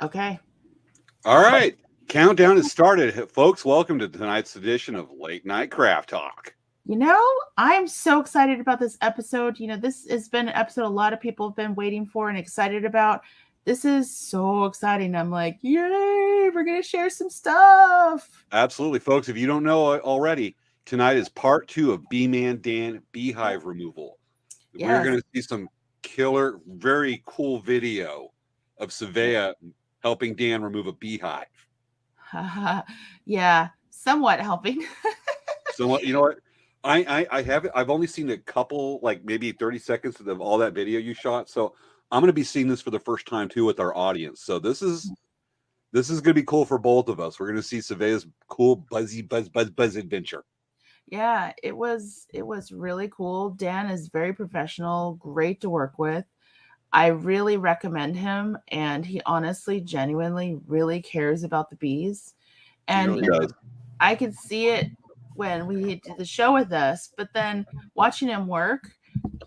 Okay. All right. Countdown has started. Folks, welcome to tonight's edition of Late Night Craft Talk. I'm so excited about this episode. This has been an episode a lot of people have been waiting for and excited about. This is so exciting. I'm like, yay, we're going to share some stuff. Absolutely, folks. If you don't know already, tonight is part 2 of Bee-Man Dan beehive removal. We're going to see some killer, very cool video of Svea helping Dan remove a beehive. Yeah, somewhat helping. Somewhat, you know what? I've only seen a couple, like maybe 30 seconds of all that video you shot. So I'm going to be seeing this for the first time too with our audience. So this is going to be cool for both of us. We're going to see Svea's cool buzz adventure. Yeah, it was really cool. Dan is very professional, great to work with. I really recommend him, and he honestly, genuinely, really cares about the bees. And he really does. I could see it when he did the show with us, but then watching him work,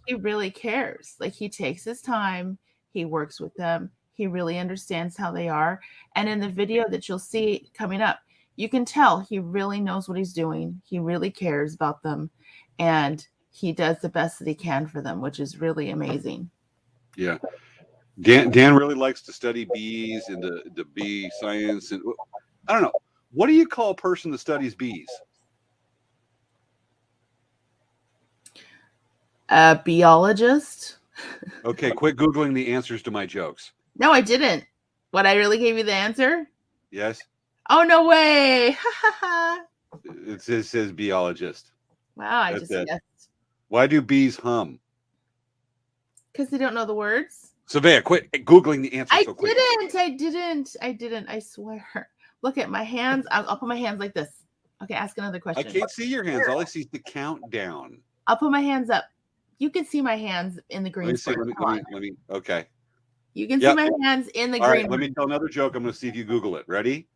he really cares. Like, he takes his time, he works with them, he really understands how they are. And in the video that you'll see coming up, you can tell he really knows what he's doing. He really cares about them, and he does the best that he can for them, which is really amazing. Yeah. Dan really likes to study bees and the bee science. And I don't know. What do you call a person that studies bees? A biologist. Okay, quit Googling the answers to my jokes. No, I didn't. What, I really gave you the answer? Yes. Oh, no way. It says biologist. Wow, I just guessed. Why do bees hum? Because they don't know the words. Svea, quit Googling the answer so quick. I didn't. I swear. Look at my hands. I'll put my hands like this. Okay, ask another question. I can't see your hands. All I see is the countdown. I'll put my hands up. You can see my hands in the green. Let me. Okay. You can see my hands in the green. All right, let me tell another joke. I'm going to see if you Google it. Ready?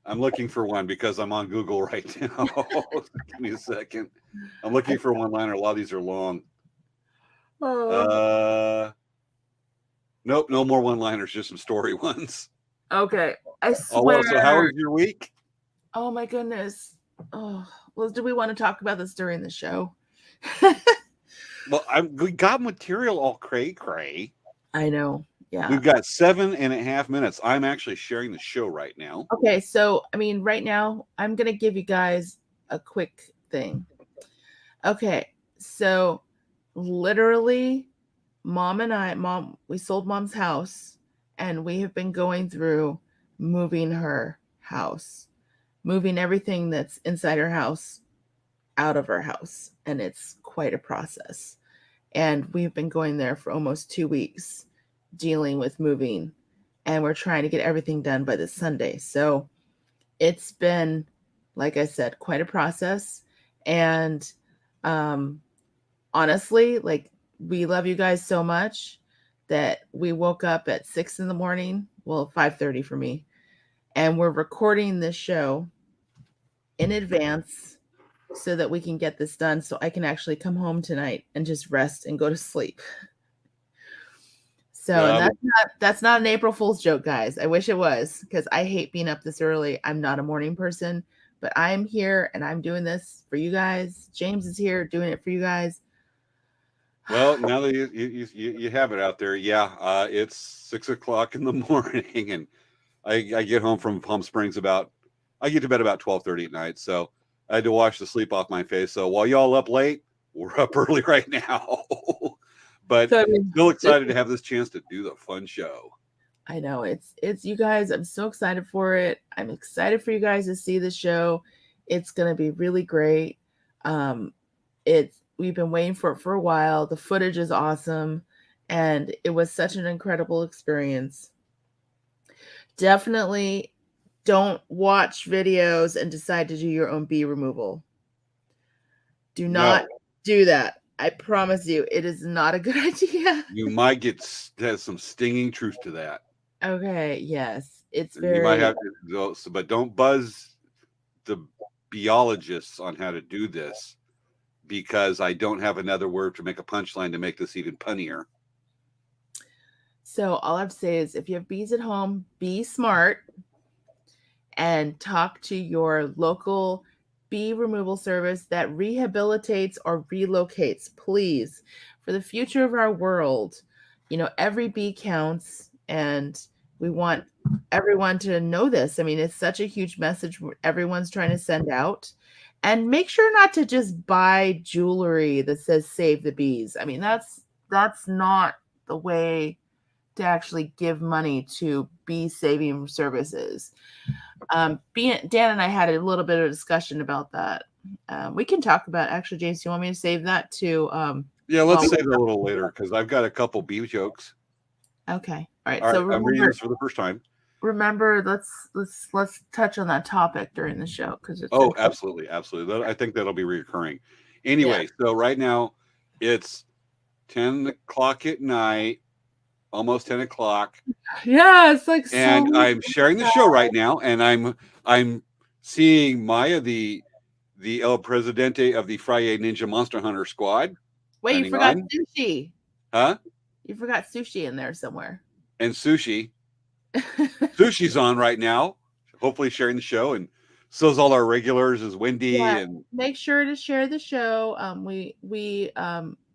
I'm looking for one because I'm on Google right now. Give me a second. I'm looking for one liner. A lot of these are long. Nope, no more one-liners, just some story ones. Okay, I swear. Oh, well, so how was your week? Oh my goodness. Oh, well, do we want to talk about this during the show? Well, we got material all cray. I know. Yeah. We've got 7.5 minutes. I'm actually sharing the show right now. Okay, so right now I'm gonna give you guys a quick thing. Okay, so literally, we sold Mom's house, and we have been going through moving her house, moving everything that's inside her house out of her house, and it's quite a process. And we've been going there for almost 2 weeks, dealing with moving, and we're trying to get everything done by this Sunday. So it's been, like I said, quite a process. And honestly, like, we love you guys so much that we woke up at 6 a.m. Well, 5:30 for me. And we're recording this show in advance so that we can get this done, so I can actually come home tonight and just rest and go to sleep. So that's not an April Fool's joke, guys. I wish it was, because I hate being up this early. I'm not a morning person, but I'm here and I'm doing this for you guys. James is here doing it for you guys. Well, now that you have it out there, it's 6 o'clock in the morning, and I get home from Palm Springs I get to bed about 12:30 at night, so I had to wash the sleep off my face. So while y'all up late, we're up early right now. But still excited to have this chance to do the fun show. I know it's you guys. I'm so excited for it. I'm excited for you guys to see the show. It's gonna be really great. We've been waiting for it for a while. The footage is awesome, and it was such an incredible experience. Definitely don't watch videos and decide to do your own bee removal. Do not do that. I promise you, it is not a good idea. You might get some stinging truth to that. Okay, yes. It's very... You might have to go, but don't buzz the biologists on how to do this, because I don't have another word to make a punchline to make this even punnier. So all I have to say is if you have bees at home, be smart and talk to your local bee removal service that rehabilitates or relocates. Please, for the future of our world, every bee counts, and we want everyone to know this. I mean, it's such a huge message everyone's trying to send out. And make sure not to just buy jewelry that says save the bees. I mean, that's not the way to actually give money to bee saving services. Dan and I had a little bit of discussion about that. We can talk about actually, James. Do you want me to save that to? Yeah, let's save it a little later because I've got a couple bee jokes. Okay. All right. All So right, I'm reading this for the first time. Remember, let's touch on that topic during the show because it's absolutely. I think that'll be recurring. Anyway, So right now it's 10 o'clock at night, almost 10 o'clock. Yeah, it's like and I'm sharing the show right now, and I'm seeing Maya, the El Presidente of the Friday Ninja Monster Hunter Squad. Wait, you forgot sushi. Huh? You forgot sushi in there somewhere. And sushi. Sushi's on right now. Hopefully sharing the show, and so's all our regulars is Wendy. And make sure to share the show. We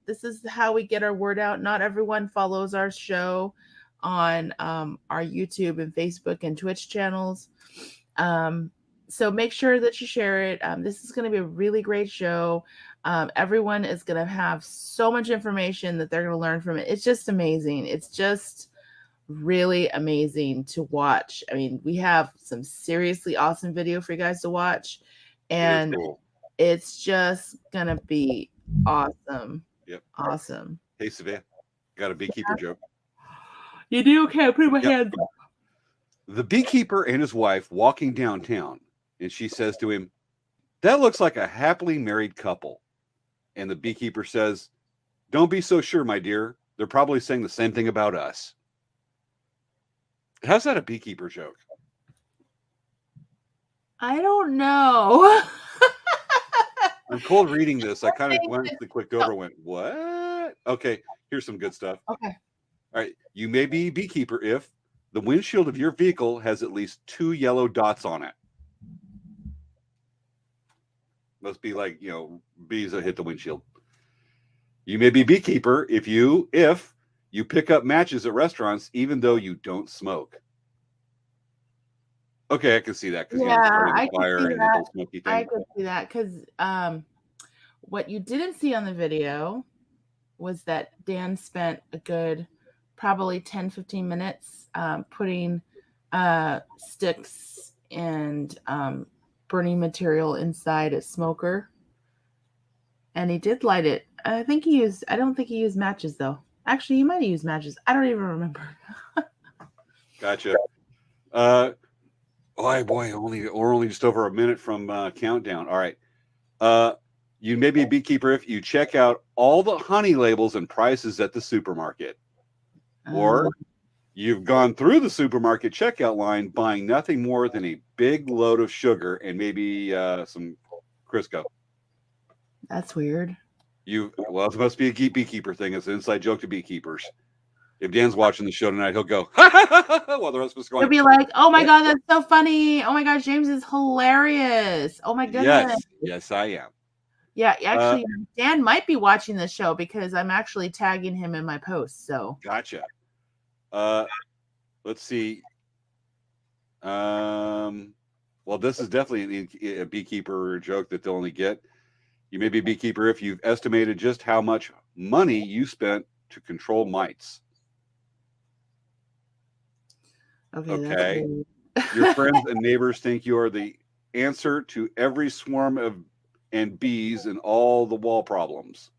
this is how we get our word out. Not everyone follows our show on our YouTube and Facebook and Twitch channels. So make sure that you share it. This is going to be a really great show. Everyone is going to have so much information that they're going to learn from it. It's just amazing. It's just really amazing to watch. I mean, we have some seriously awesome video for you guys to watch, and it's just going to be awesome. Yep. Awesome. Hey, Svea, got a beekeeper joke. You do? Okay, I'll put my hands up. The beekeeper and his wife walking downtown, and she says to him, "That looks like a happily married couple." And the beekeeper says, "Don't be so sure, my dear. They're probably saying the same thing about us." How's that a beekeeper joke? I don't know. I'm cold reading this. I kind of glanced clicked over and went, "What?" Okay, here's some good stuff. Okay. All right. You may be a beekeeper if the windshield of your vehicle has at least 2 yellow dots on it. Must be like, bees that hit the windshield. You may be a beekeeper if you pick up matches at restaurants, even though you don't smoke. Okay, I can see that because I could see that because what you didn't see on the video was that Dan spent a good probably 10-15 minutes putting sticks and burning material inside a smoker, and he did light it. I don't think he used matches though. Actually, he might have used matches. I don't even remember. Gotcha. Boy, we're only just over a minute from countdown. All right. You may be a beekeeper if you check out all the honey labels and prices at the supermarket. Or you've gone through the supermarket checkout line buying nothing more than a big load of sugar and maybe some Crisco. That's weird. It must be a beekeeper thing. It's an inside joke to beekeepers. If Dan's watching the show tonight, he'll go, ha, ha, ha, ha, while the rest of us going. He'll be like, "Oh my God, that's so funny. Oh my gosh, James is hilarious. Oh my goodness." Yes, I am. Yeah, actually, Dan might be watching the show because I'm actually tagging him in my posts. So gotcha. Let's see. Well, this is definitely a beekeeper joke that they'll only get. You may be a beekeeper if you've estimated just how much money you spent to control mites. Okay. Your friends and neighbors think you are the answer to every swarm and bees and all the wall problems.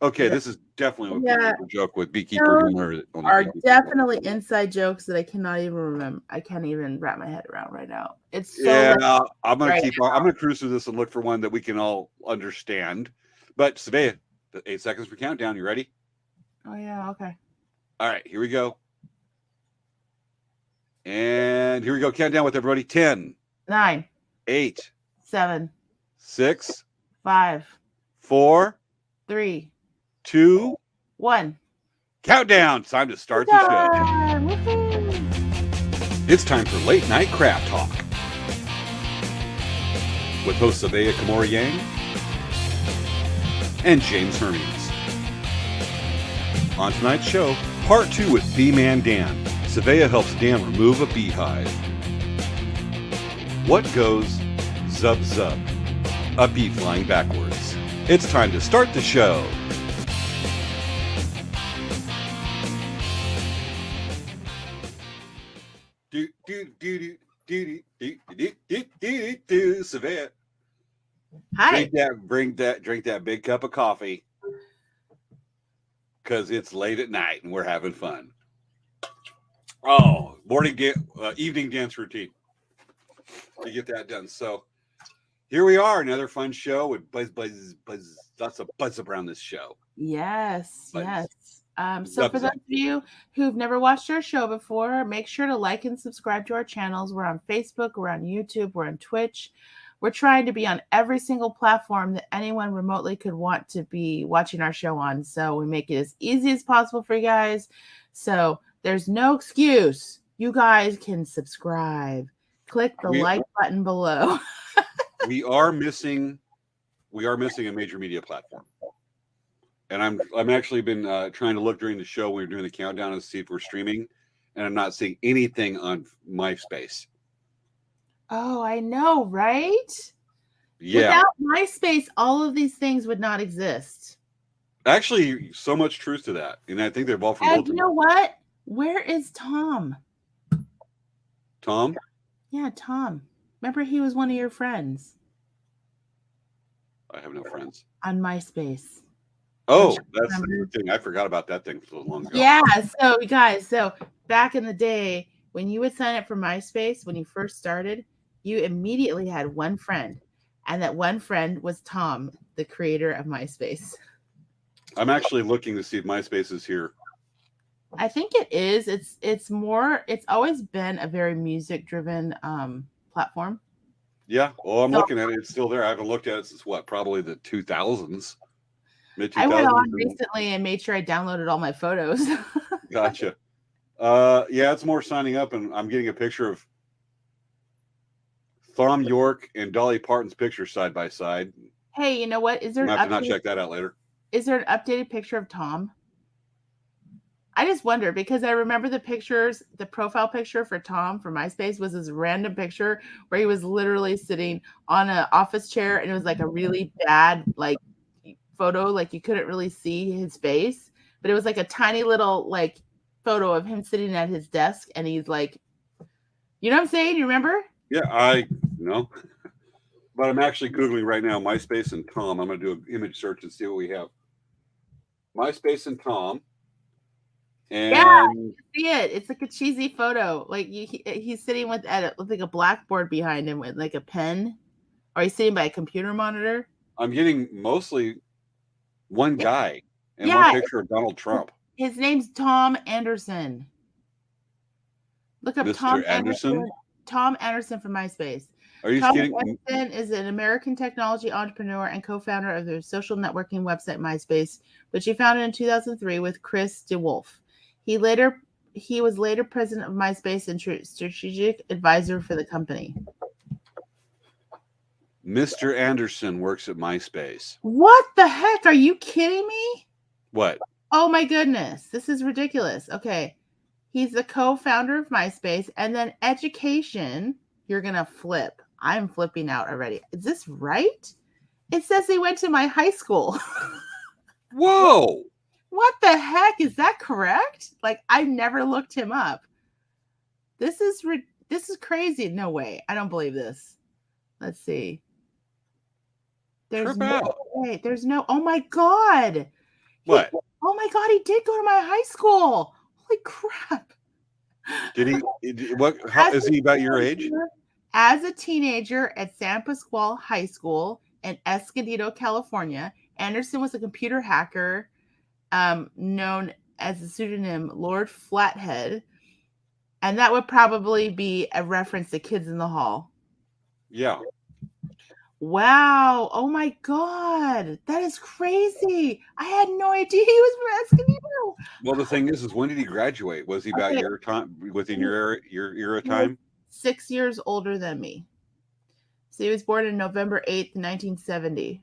Okay, this is definitely a beekeeper joke with beekeeper humor. Are definitely inside jokes that I cannot even remember. I can't even wrap my head around right now. It's so I'm gonna cruise through this and look for one that we can all understand. But Svea, 8 seconds for countdown. You ready? Oh yeah, okay. All right, here we go. And here we go. Countdown with everybody. 10, 9, 8, 7, 6, 5, 4, 3, 2, 1. Countdown. Time to start the show. Woohoo! It's time for Late Night Craft Talk with hosts Svea Kamori Yang and James Hermes. On tonight's show, part 2 with Bee Man Dan. Svea helps Dan remove a beehive. What goes zub zub? A bee flying backwards. It's time to start the show. Svea. Hi. Drink that big cup of coffee, because it's late at night and we're having fun. Oh, evening dance routine to get that done. So here we are, another fun show with buzz, lots of buzz around this show. Yes, Buzz. yes. So for those of you who've never watched our show before, make sure to like and subscribe to our channels. We're on Facebook, we're on YouTube, we're on Twitch. We're trying to be on every single platform that anyone remotely could want to be watching our show on. So we make it as easy as possible for you guys. So there's no excuse. You guys can subscribe. Click the like button below. we are missing a major media platform. And I'm actually been trying to look during the show. We were doing the countdown to see if we're streaming, and I'm not seeing anything on MySpace. Oh, I know, right? Yeah. Without MySpace, all of these things would not exist. Actually, so much truth to that. And I think they're all from And Baltimore. you know what? Where is Tom? Tom? Yeah, Tom. Remember, he was one of your friends. I have no friends. On MySpace. Oh, that's the thing. I forgot about that thing so long ago. Yeah, so guys, back in the day, when you would sign up for MySpace, when you first started, you immediately had one friend. And that one friend was Tom, the creator of MySpace. I'm actually looking to see if MySpace is here. I think it is. It's always been a very music-driven platform. Yeah. Well, I'm looking at it. It's still there. I haven't looked at it since probably the 2000s. Mid-2000s. I went on recently and made sure I downloaded all my photos. Gotcha. Yeah, it's more signing up, and I'm getting a picture of Thom Yorke and Dolly Parton's picture side by side. Hey, you know what? Is there? I have to not check that out later. Is there an updated picture of Tom? I just wonder, because I remember the profile picture for Tom for MySpace was this random picture where he was literally sitting on an office chair, and it was like a really bad photo, like you couldn't really see his face, but it was like a tiny little photo of him sitting at his desk, and he's like, you know what I'm saying? You remember? Yeah, I know. But I'm actually Googling right now, MySpace and Tom. I'm going to do an image search and see what we have. MySpace and Tom. And yeah, you see it. It's like a cheesy photo. Like he's sitting with like a blackboard behind him with like a pen, or he's sitting by a computer monitor. I'm getting mostly one guy and one picture of Donald Trump. His name's Tom Anderson. Look up Mr. Tom Anderson. Tom Anderson from MySpace. Are you kidding? Tom Anderson is an American technology entrepreneur and co-founder of the social networking website MySpace, which he founded in 2003 with Chris DeWolf. He was later president of MySpace and strategic advisor for the company. Mr. Anderson works at MySpace. What the heck? Are you kidding me? What? Oh my goodness. This is ridiculous. Okay. He's the co-founder of MySpace, and then education. You're going to flip. I'm flipping out already. Is this right? It says he went to my high school. Whoa. What the heck? Is that correct? I never looked him up. This is crazy. No way. I don't believe this. Let's see. There's no way. There's no. Oh my God. What? Oh my God. He did go to my high school. Holy crap. Did he? How is he about your age? As a teenager at San Pasqual High School in Escondido, California, Anderson was a computer hacker known as the pseudonym Lord Flathead. And that would probably be a reference to Kids in the Hall. Yeah. Wow. Oh my God. That is crazy. I had no idea he was from Escondido. Well, the thing is when did he graduate? Was he about Okay. your time, within your era He was time? 6 years older than me. So he was born on November 8th, 1970.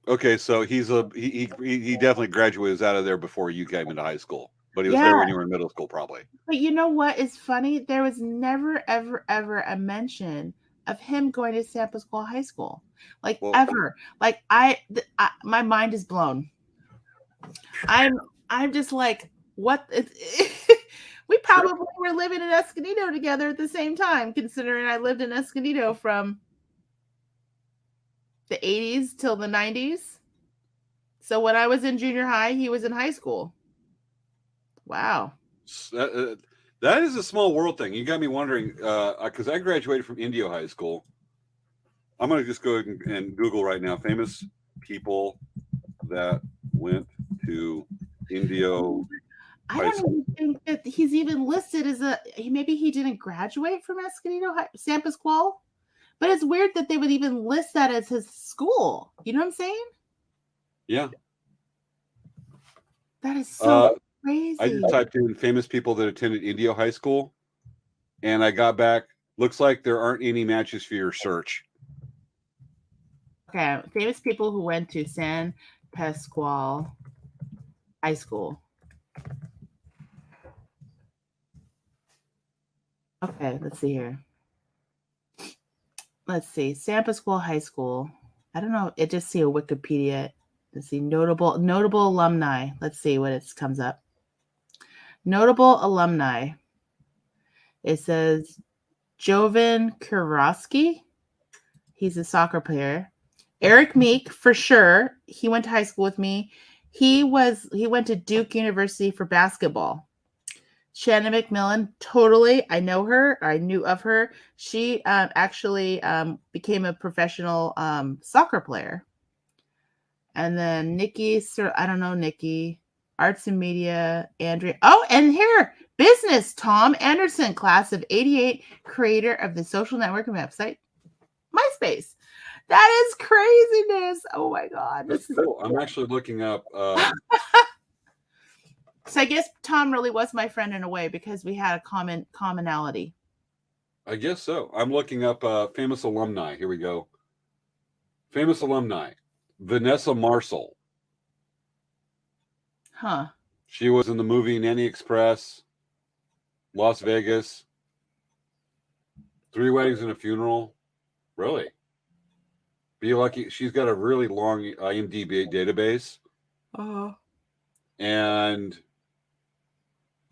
Okay, so he definitely graduated, was out of there before you came into high school, but he was Yeah. there when you were in middle school, probably. But you know what is funny? There was never, ever, ever a mention of him going to San Pasqual High School. Like Well, ever. Like my mind is blown. I'm just like, what? We probably were living in Escondido together at the same time, considering I lived in Escondido from the 80s till the 90s. So when I was in junior high, he was in high school. Wow. That is a small world thing. You got me wondering, because I graduated from Indio High School. I'm going to just go and Google right now famous people that went to Indio I High don't School. even think that he's even listed as maybe he didn't graduate from Escondido San Pasqual, but it's weird that they would even list that as his school. You know what I'm saying? Yeah. That is so I crazy. just typed in famous people that attended Indio High School, and I got back. Looks like there aren't any matches for your search. Okay, famous people who went to San Pasqual High School. Okay, let's see here. Let's see. San Pasqual High School. I don't know. It just see a Wikipedia. Let's see. Notable alumni. Let's see what it comes up. Notable alumni. It says Jovan Kurowski. He's a soccer player. Eric Meek, for sure. He went to high school with me. He went to Duke University for basketball. Shannon McMillan, totally. I know her. I knew of her. She actually became a professional soccer player. And then Nikki, I don't know Nikki. Arts and Media, Andrea. Oh, and here, Beezness, Tom Anderson, class of 88, creator of the social networking website, MySpace. That is craziness. Oh my God. That's cool. I'm actually looking up. So I guess Tom really was my friend in a way because we had a commonality. I guess so. I'm looking up famous alumni. Here we go. Famous alumni. Vanessa Marcel. Huh. She was in the movie Nanny Express, Las Vegas, 3 Weddings and a Funeral. Really? Be lucky. She's got a really long IMDb database. And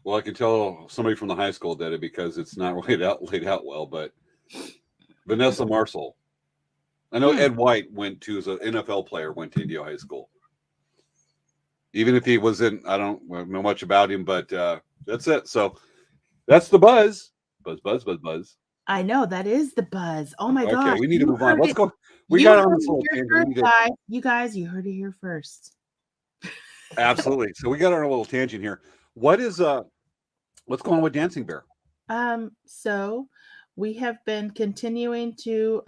well, I can tell somebody from the high school did it because it's not laid out well. But Vanessa Marcel, I know Ed White went to as an NFL player, went to Indio High School. Even if he wasn't, I don't know much about him, but that's it. So that's the buzz. Buzz. I know that is the buzz. Oh my gosh. Okay, we need to move on. Let's go. We You got heard on this it little here tangent. first, you guys, you heard it here first. Absolutely. So we got on a little tangent here. What's going on with Dancing Bear? So we have been continuing to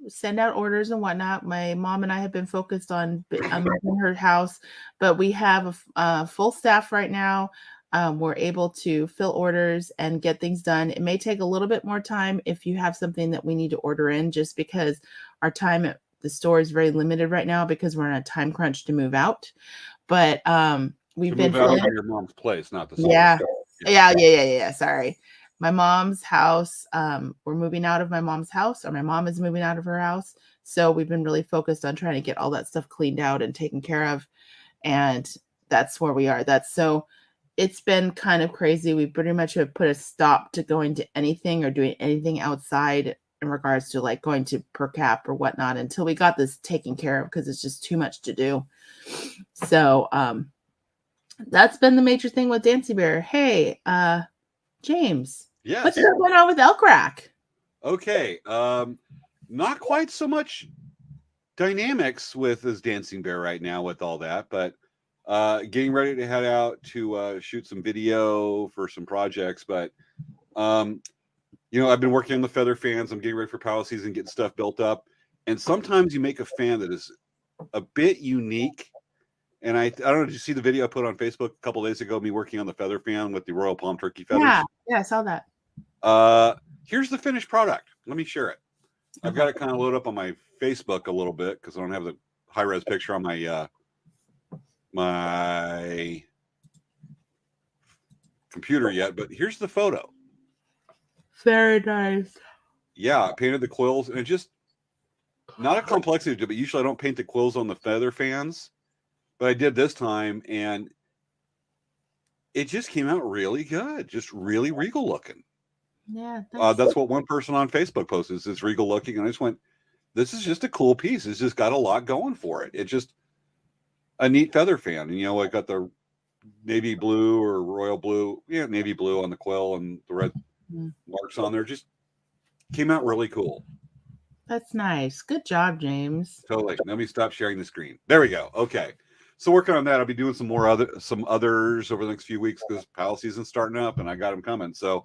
send out orders and whatnot. My mom and I have been focused on in her house, but we have a full staff right now. We're able to fill orders and get things done. It may take a little bit more time if you have something that we need to order in, just because our time at the store is very limited right now because we're in a time crunch to move out. But we've been move out of your mom's place, not the store. Yeah. Sorry. My mom's house. We're moving out of my mom's house, or my mom is moving out of her house. So we've been really focused on trying to get all that stuff cleaned out and taken care of. And that's where we are. It's been kind of crazy. We pretty much have put a stop to going to anything or doing anything outside in regards to like going to per cap or whatnot until we got this taken care of, because it's just too much to do. So that's been the major thing with Dancing Bear. Hey, James. Yes. What's going on with Elk Rack? Okay. Not quite so much dynamics with this Dancing Bear right now with all that, but getting ready to head out to shoot some video for some projects. But I've been working on the feather fans. I'm getting ready for pilot season, getting stuff built up. And sometimes you make a fan that is a bit unique And I don't know, did you see the video I put on Facebook a couple days ago, me working on the feather fan with the Royal Palm Turkey feathers? Yeah, I saw that. Here's the finished product. Let me share it. I've got it kind of loaded up on my Facebook a little bit because I don't have the high-res picture on my my computer yet, but here's the photo. Very nice. Yeah, I painted the quills, and it just not a complexity to it, but usually I don't paint the quills on the feather fans, but I did this time, and it just came out really good, just really regal looking. Yeah, that's what one person on Facebook posted, is regal looking, and I just went, this is just a cool piece. It's just got a lot going for it. It's just a neat feather fan, and I got the navy blue or royal blue, navy blue on the quill, and the red marks on there. Just came out really cool. That's nice. Good job, James. Totally. Let me stop sharing the screen. There we go. Okay. So working on that, I'll be doing some others over the next few weeks because PAL season's starting up and I got them coming. So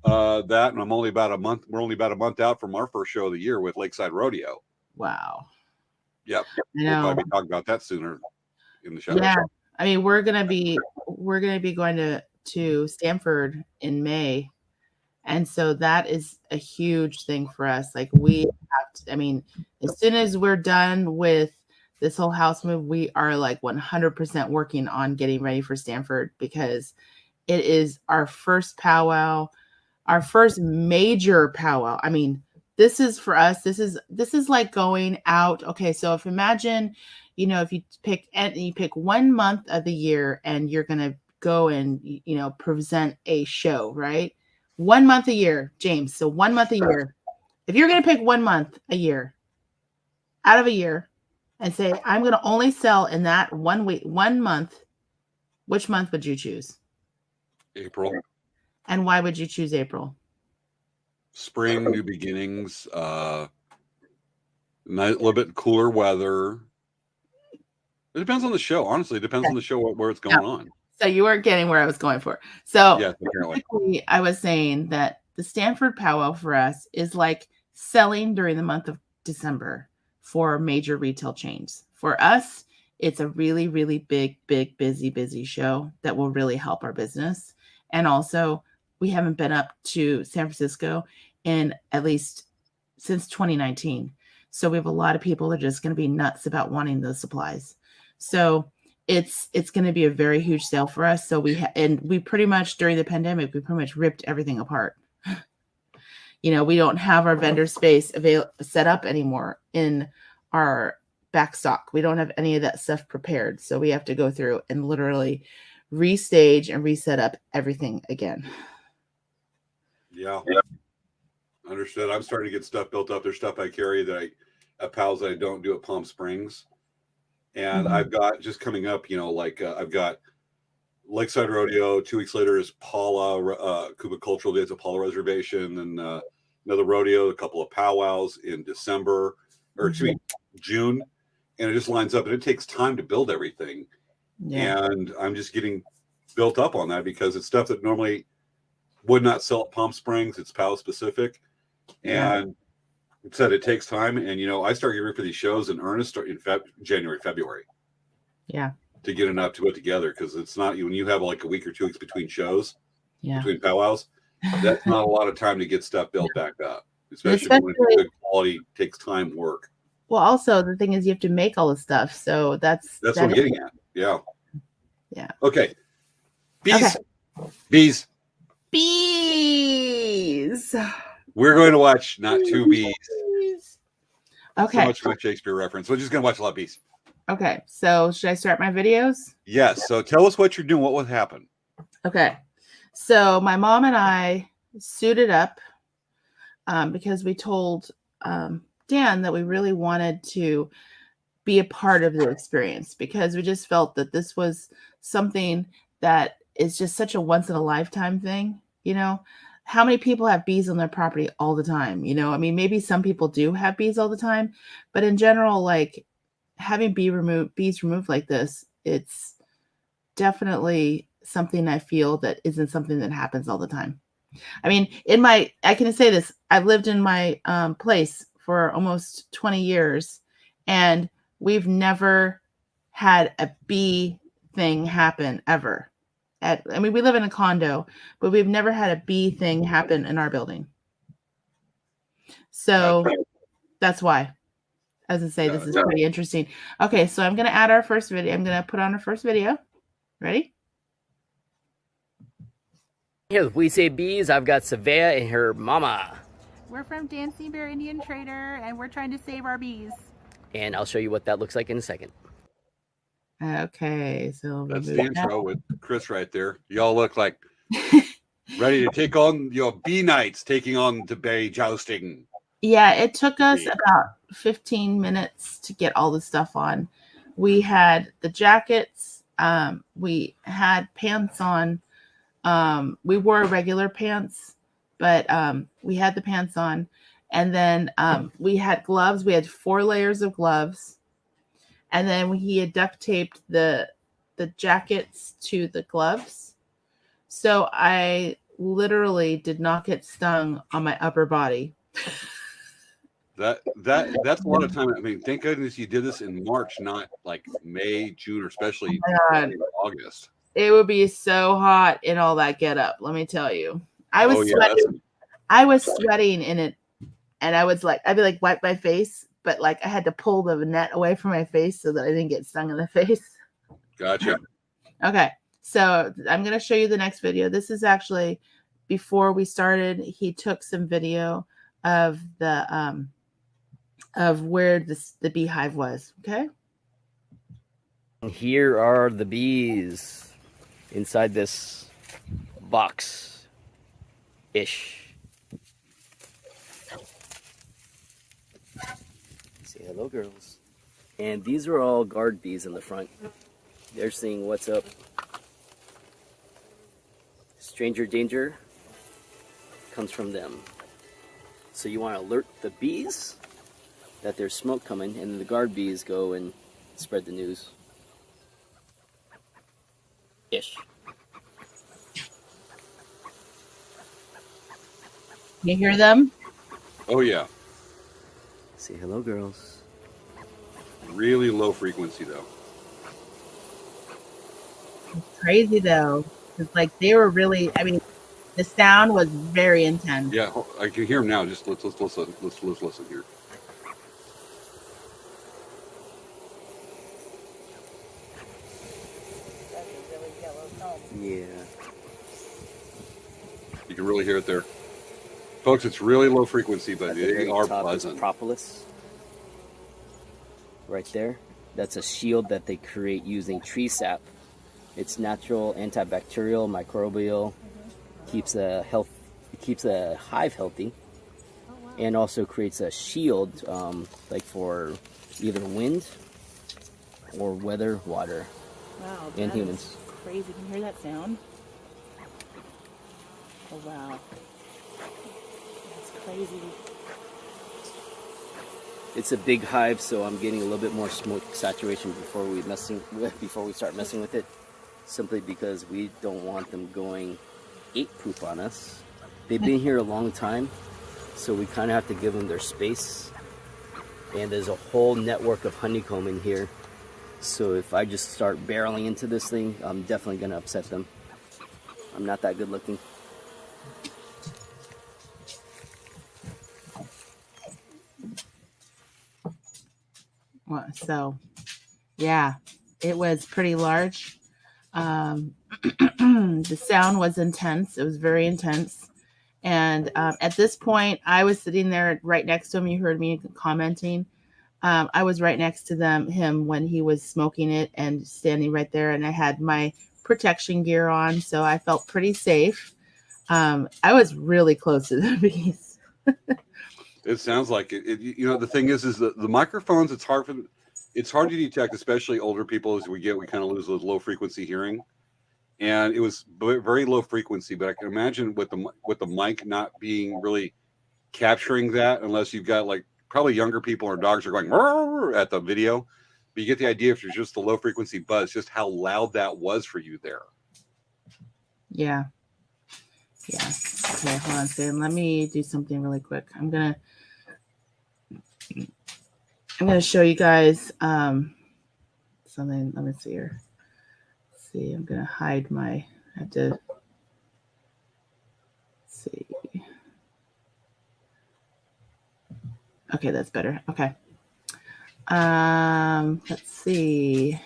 that, and we're only about a month out from our first show of the year with Lakeside Rodeo. Wow. Yep. We'll probably be talking about that sooner in the show. Yeah. I mean, we're gonna be going to Stanford in May. And so that is a huge thing for us. Like we have to, I mean, as soon as we're done with this whole house move, we are like 100% working on getting ready for Stanford because it is our first powwow, our first major powwow. I mean, this is for us. This is like going out. Okay, so if imagine, if you pick 1 month of the year and you're gonna go and present a show, right? 1 month a year, James. So 1 month a year. If you're going to pick 1 month a year out of a year and say, I'm going to only sell in that 1 week, 1 month, which month would you choose? April. And why would you choose April? Spring, new beginnings, a little bit cooler weather. It depends on the show. Honestly, it depends on the show, where it's going on. So you weren't getting where I was going for. So yes, apparently. I was saying that the Stanford powwow for us is like selling during the month of December for major retail chains. For us, it's a really, really big, busy show that will really help our business. And also, we haven't been up to San Francisco in at least since 2019. So we have a lot of people that are just going to be nuts about wanting those supplies. So it's going to be a very huge sale for us. So we pretty much during the pandemic, we pretty much ripped everything apart. We don't have our vendor space set up anymore in our back stock. We don't have any of that stuff prepared. So we have to go through and literally restage and reset up everything again. Yeah. Understood. I'm starting to get stuff built up. There's stuff I carry at PALs that I don't do at Palm Springs. And I've got just coming up, I've got Lakeside Rodeo. 2 weeks later is Paula, Cuba Cultural Days at Paula Reservation, and another rodeo, a couple of powwows in December, or excuse me, June. And it just lines up, and it takes time to build everything. Yeah. And I'm just getting built up on that because it's stuff that normally would not sell at Palm Springs. It's PAL specific. And it said it takes time, and I start getting ready for these shows in earnest in January, February. Yeah. To get enough to put together, because it's not when you have like a week or 2 weeks between shows, between powwows, that's not a lot of time to get stuff built back up. Especially when it's good quality, takes time, work. Well, also the thing is you have to make all the stuff, so that's what I'm getting at. Yeah. Yeah. Okay. Bees. We're going to watch not two bees. Okay. So much Shakespeare reference. We're just going to watch a lot of bees. Okay. So should I start my videos? Yes. So tell us what you're doing. What would happen? Okay. So my mom and I suited up because we told Dan that we really wanted to be a part of the experience because we just felt that this was something that is just such a once in a lifetime thing. How many people have bees on their property all the time? I mean, maybe some people do have bees all the time, but in general, like having bees removed like this, it's definitely something I feel that isn't something that happens all the time. I mean, I can say this, I've lived in my place for almost 20 years and we've never had a bee thing happen ever. I mean, we live in a condo, but we've never had a bee thing happen in our building. So that's why. As I say, this is pretty interesting. Okay, so I'm going to add our first video. I'm going to put on our first video. Ready? Here, we say bees. I've got Svea and her mama. We're from Dancing Bear Indian Trader, and we're trying to save our bees. And I'll show you what that looks like in a second. Okay, so that's the intro with Chris right there. Y'all look like ready to take on your bee nights, taking on the bay jousting. Yeah, it took us about 15 minutes to get all the stuff on. We had the jackets. We had pants on. We wore regular pants, but we had the pants on. And then we had gloves. We had 4 layers of gloves. And then he had duct taped the jackets to the gloves. So I literally did not get stung on my upper body. That's a lot of time. I mean, thank goodness you did this in March, not like May, June, or especially August. It would be so hot in all that get up. Let me tell you, I was sweating. I was sweating in it, and I'd be like wipe my face, but like I had to pull the net away from my face so that I didn't get stung in the face. Gotcha. Okay, so I'm gonna show you the next video. This is actually before we started. He took some video of the of where the beehive was. Okay. And here are the bees inside this box ish. Say hello, girls. And these are all guard bees in the front. They're seeing what's up. Stranger danger comes from them. So you want to alert the bees that there's smoke coming, and then the guard bees go and spread the news. Ish. You hear them? Oh yeah. Say hello, girls. Really low frequency though. It's crazy though, because like they were really. I mean, the sound was very intense. Yeah, I can hear them now. Just let's listen. Let's listen here. Yeah. You can really hear it there. Folks, it's really low frequency, but At the they very are top pleasant. is propolis. Right there. That's a shield that they create using tree sap. It's natural, antibacterial, microbial, keeps the hive healthy, and also creates a shield like for either wind or weather, water, Wow, and humans. Crazy. Can you hear that sound? Oh wow. That's crazy. It's a big hive, so I'm getting a little bit more smoke saturation before we start messing with it, simply because we don't want them going ape poop on us. They've been here a long time, so we kind of have to give them their space. And there's a whole network of honeycomb in here, so if I just start barreling into this thing, I'm definitely going to upset them. I'm not that good looking. So, yeah, it was pretty large. The sound was intense. It was very intense. And at this point, I was sitting there right next to him. You heard me commenting. I was right next to him when he was smoking it and standing right there. And I had my protection gear on, so I felt pretty safe. I was really close to the bees. It sounds like it. You know, the thing is the microphones. It's hard to detect, especially older people. As we kind of lose those low frequency hearing, and it was very low frequency. But I can imagine with the mic not being really capturing that, unless you've got like probably younger people or dogs are going at the video. But you get the idea if there's just the low frequency buzz, just how loud that was for you there. Yeah. Yeah. Okay, hold on a second. Let me do something really quick. I'm gonna show you guys something something. Let me see here. Let's see, I'm gonna hide my. I have to see. Okay, that's better. Okay. Let's see.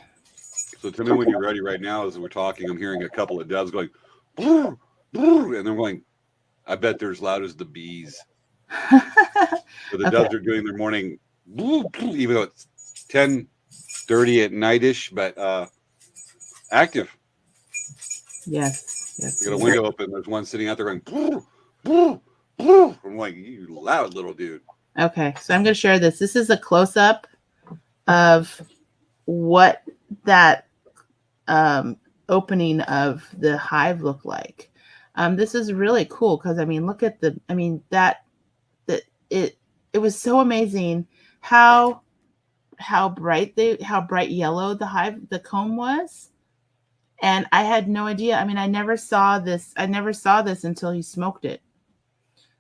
So tell me when you're ready. Right now, as we're talking, I'm hearing a couple of doves going, brr, brr, and they're going. I bet they're as loud as the bees. So the doves are doing their morning, brr, brr, even though it's 10:30 at nightish, but active. Yes. I got a window open. There's one sitting out there going, brr, brr, brr. I'm like, you loud little dude. Okay, so I'm going to share this. This is a close-up of what that opening of the hive looked like. This is really cool because I mean, look at the. I mean that it was so amazing how bright yellow the comb was, and I had no idea. I mean, I never saw this until he smoked it.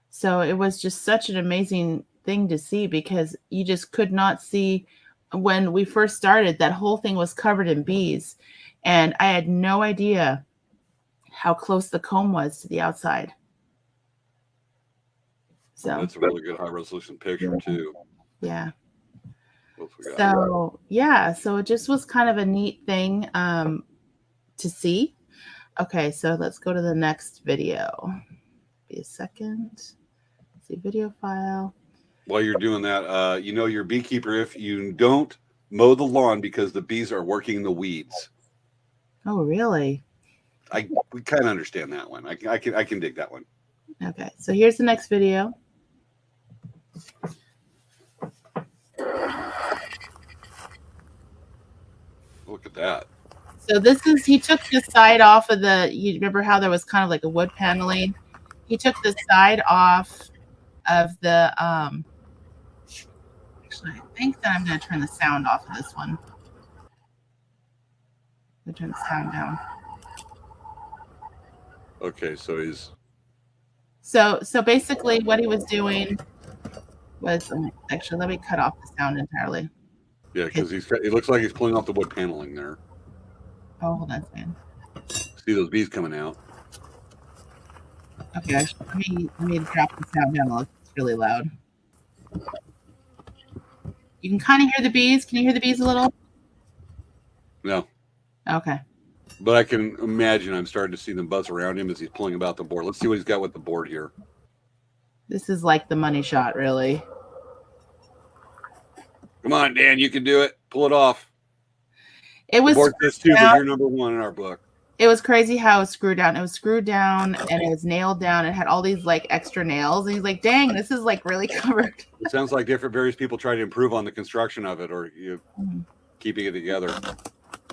So it was just such an amazing thing to see because you just could not see when we first started. That whole thing was covered in bees, and I had no idea how close the comb was to the outside. So that's a really good high resolution picture too. Yeah. So yeah, so it just was kind of a neat thing to see. Okay, so let's go to the next video. Be a second. See video file. While you're doing that, you know your beekeeper if you don't mow the lawn because the bees are working the weeds. Oh, really? We kind of understand that one. I can dig that one. Okay, so here's the next video. Look at that. So this is, he took the side off of the, you remember how there was kind of like a wood paneling? He took the side off of the, actually, I think that I'm going to turn the sound off of this one. I'm going to turn the sound down. Okay, so he's. So basically what he was doing was, actually, let me cut off the sound entirely. Yeah, because it looks like he's pulling off the wood paneling there. Oh, hold on a second. See those bees coming out. Okay, let me drop the sound down. It's really loud. You can kind of hear the bees. Can you hear the bees a little? No. Okay. But I can imagine I'm starting to see them buzz around him as he's pulling about the board. Let's see what he's got with the board here. This is like the money shot, really. Come on, Dan, you can do it. Pull it off. It was the board says two, but you're number one in our book. It was crazy how it was screwed down. It was screwed down and it was nailed down. It had all these like extra nails. And he's like, dang, this is like really covered. It sounds like various people try to improve on the construction of it or keeping it together.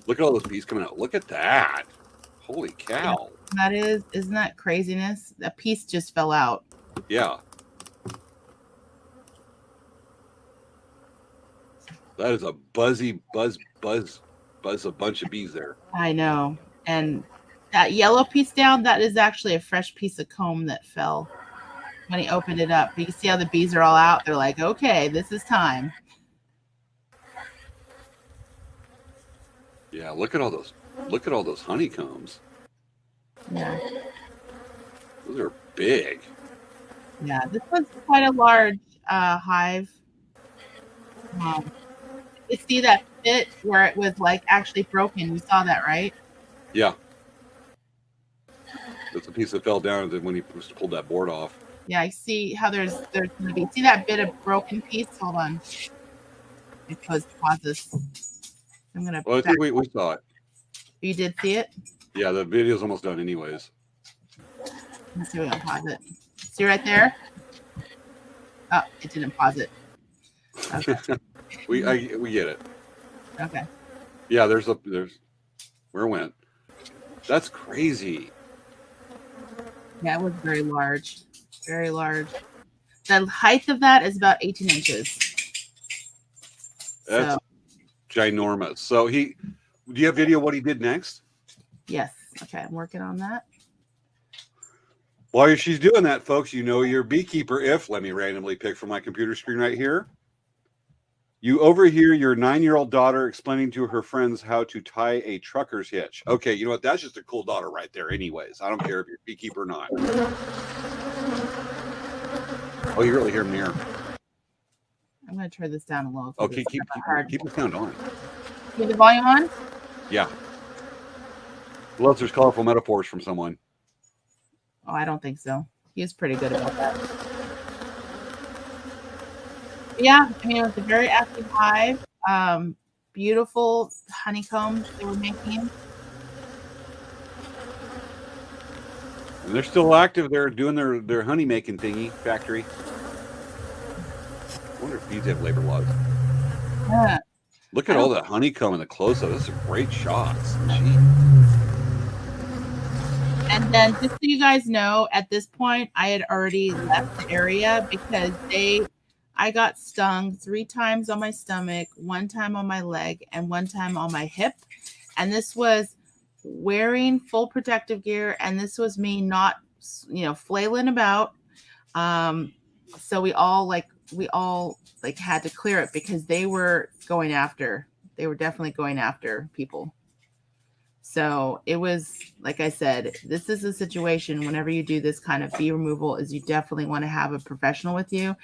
Look at all those bees coming out. Look at that. Holy cow. Isn't that craziness? That piece just fell out. Yeah. That is a buzzy buzz a bunch of bees there. I know. And that yellow piece down, that is actually a fresh piece of comb that fell when he opened it up. But you see how the bees are all out? They're like, okay, this is time. Yeah, look at all those honeycombs. Yeah. Those are big. Yeah, this was quite a large hive. You see that bit where it was like actually broken. You saw that, right? Yeah. That's a piece that fell down when he pulled that board off. Yeah, I see how there's going to be. See that bit of broken piece? Hold on. Pause this. I'm gonna. Well, I think we saw it. You did see it? Yeah, the video's almost done, anyways. Let's see if we can pause it. See right there? Oh, it didn't pause it. Okay. we get it. Okay. Yeah, there's where it went. That's crazy. Yeah, it was very large. Very large. The height of that is about 18 inches. That's ginormous. So do you have video what he did next? Yes. Okay, I'm working on that. While she's doing that, folks, you know your beekeeper if, let me randomly pick from my computer screen right here. You overhear your 9-year-old daughter explaining to her friends how to tie a trucker's hitch. Okay, you know what? That's just a cool daughter right there anyways. I don't care if you're a beekeeper or not. Oh, you really hear them here. I'm going to turn this down a little. Okay, keep the sound on. Keep the volume on? Yeah. Unless there's colorful metaphors from someone. Oh, I don't think so. He was pretty good about that. Yeah, I mean, it was a very active hive. Beautiful honeycombs they were making. And they're still active. They're doing their honey making thingy factory. I wonder if bees have labor laws. Yeah. Look at all that honeycomb in the close-up. Those are great shots. Gee. And then just so you guys know, at this point, I had already left the area because I got stung 3 times on my stomach, 1 time on my leg, and 1 time on my hip. And this was wearing full protective gear, and this was me not, flailing about. So we all had to clear it because they were definitely going after people. So it was, like I said, this is a situation whenever you do this kind of bee removal is you definitely want to have a professional with you.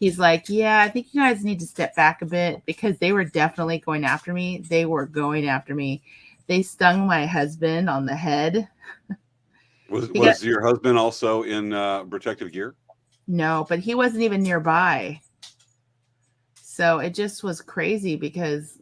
He's like, yeah, I think you guys need to step back a bit because they were definitely going after me. They were going after me. They stung my husband on the head. Was your husband also in protective gear? No, but he wasn't even nearby. So it just was crazy because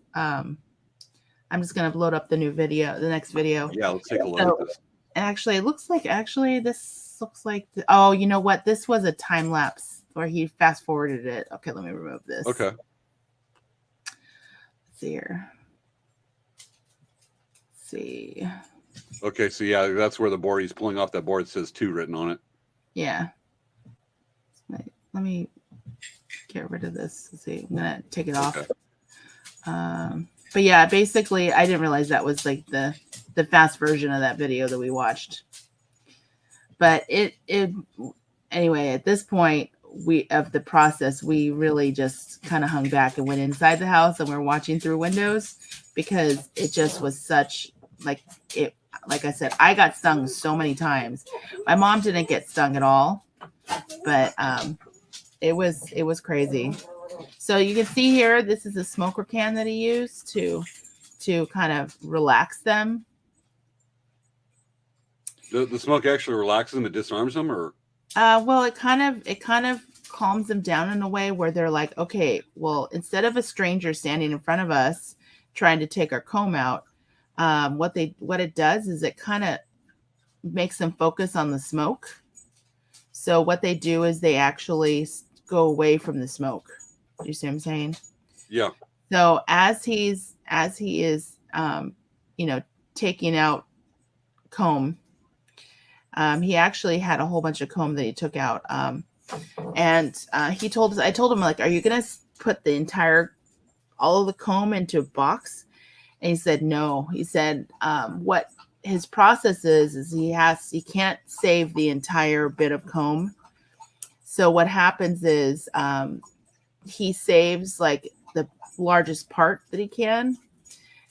I'm just going to load up the next video. Yeah, let's take a look at this. Actually, it looks like, this looks like, oh, you know what? This was a time lapse where he fast forwarded it. Okay, let me remove this. Okay. Let's see here. Let's see. Okay, so yeah, that's where the board, he's pulling off that board that says 2 written on it. Yeah. Let me get rid of this. Let's see. I'm going to take it off. Okay. But yeah, basically, I didn't realize that was like the fast version of that video that we watched. But anyway, at this point of the process, we really just kind of hung back and went inside the house and we're watching through windows because it just was such like I said, I got stung so many times. My mom didn't get stung at all, but it was crazy. So you can see here, this is a smoker can that he used to kind of relax them. The smoke actually relaxes them, it disarms them, or? Well, it kind of calms them down in a way where they're like, okay, well, instead of a stranger standing in front of us trying to take our comb out, what it does is it kind of makes them focus on the smoke. So what they do is they actually go away from the smoke. You see what I'm saying? Yeah. So as he is, taking out comb, he actually had a whole bunch of comb that he took out. And I told him, like, are you going to put all of the comb into a box? And he said, no. He said, what his process is he can't save the entire bit of comb. So what happens is, he saves like the largest part that he can,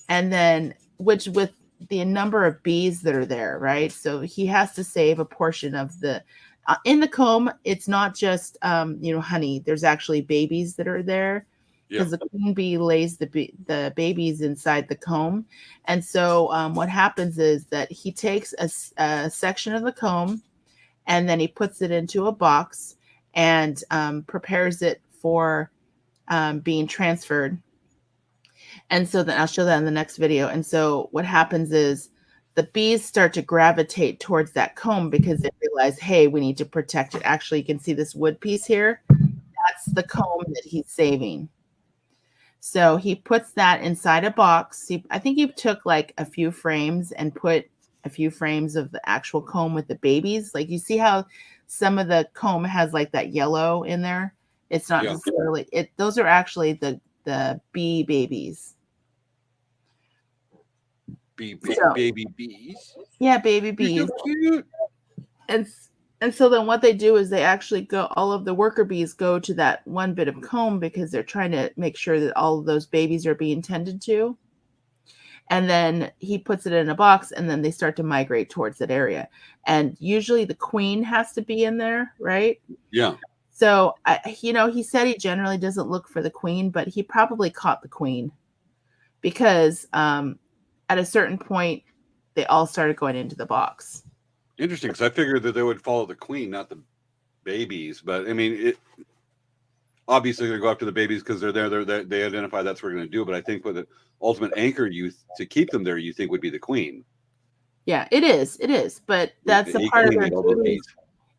and then which with the number of bees that are there, right? So he has to save a portion of the in the comb. It's not just honey. There's actually babies that are there because the queen bee lays the babies inside the comb. And so what happens is that he takes a section of the comb and then he puts it into a box and prepares it for being transferred. And so then I'll show that in the next video. And so what happens is the bees start to gravitate towards that comb because they realize, hey, we need to protect it. Actually, you can see this wood piece here. That's the comb that he's saving. So he puts that inside a box. I think he took like a few frames and put a few frames of the actual comb with the babies. Like you see how some of the comb has like that yellow in there. It's not necessarily it. Those are actually the bee babies. Baby bees. Yeah, baby bees. So cute. And so then what they do is they actually go, all of the worker bees go to that one bit of comb because they're trying to make sure that all of those babies are being tended to. And then he puts it in a box and then they start to migrate towards that area. And usually the queen has to be in there, right? Yeah. So, he said he generally doesn't look for the queen, but he probably caught the queen because at a certain point, they all started going into the box. Interesting, because I figured that they would follow the queen, not the babies. But I mean, it obviously they're going to go after the babies because they're there. They identify that's what we're going to do. But I think what the ultimate anchor to keep them there, you think would be the queen. Yeah, it is. It is. But that's a part of their duties.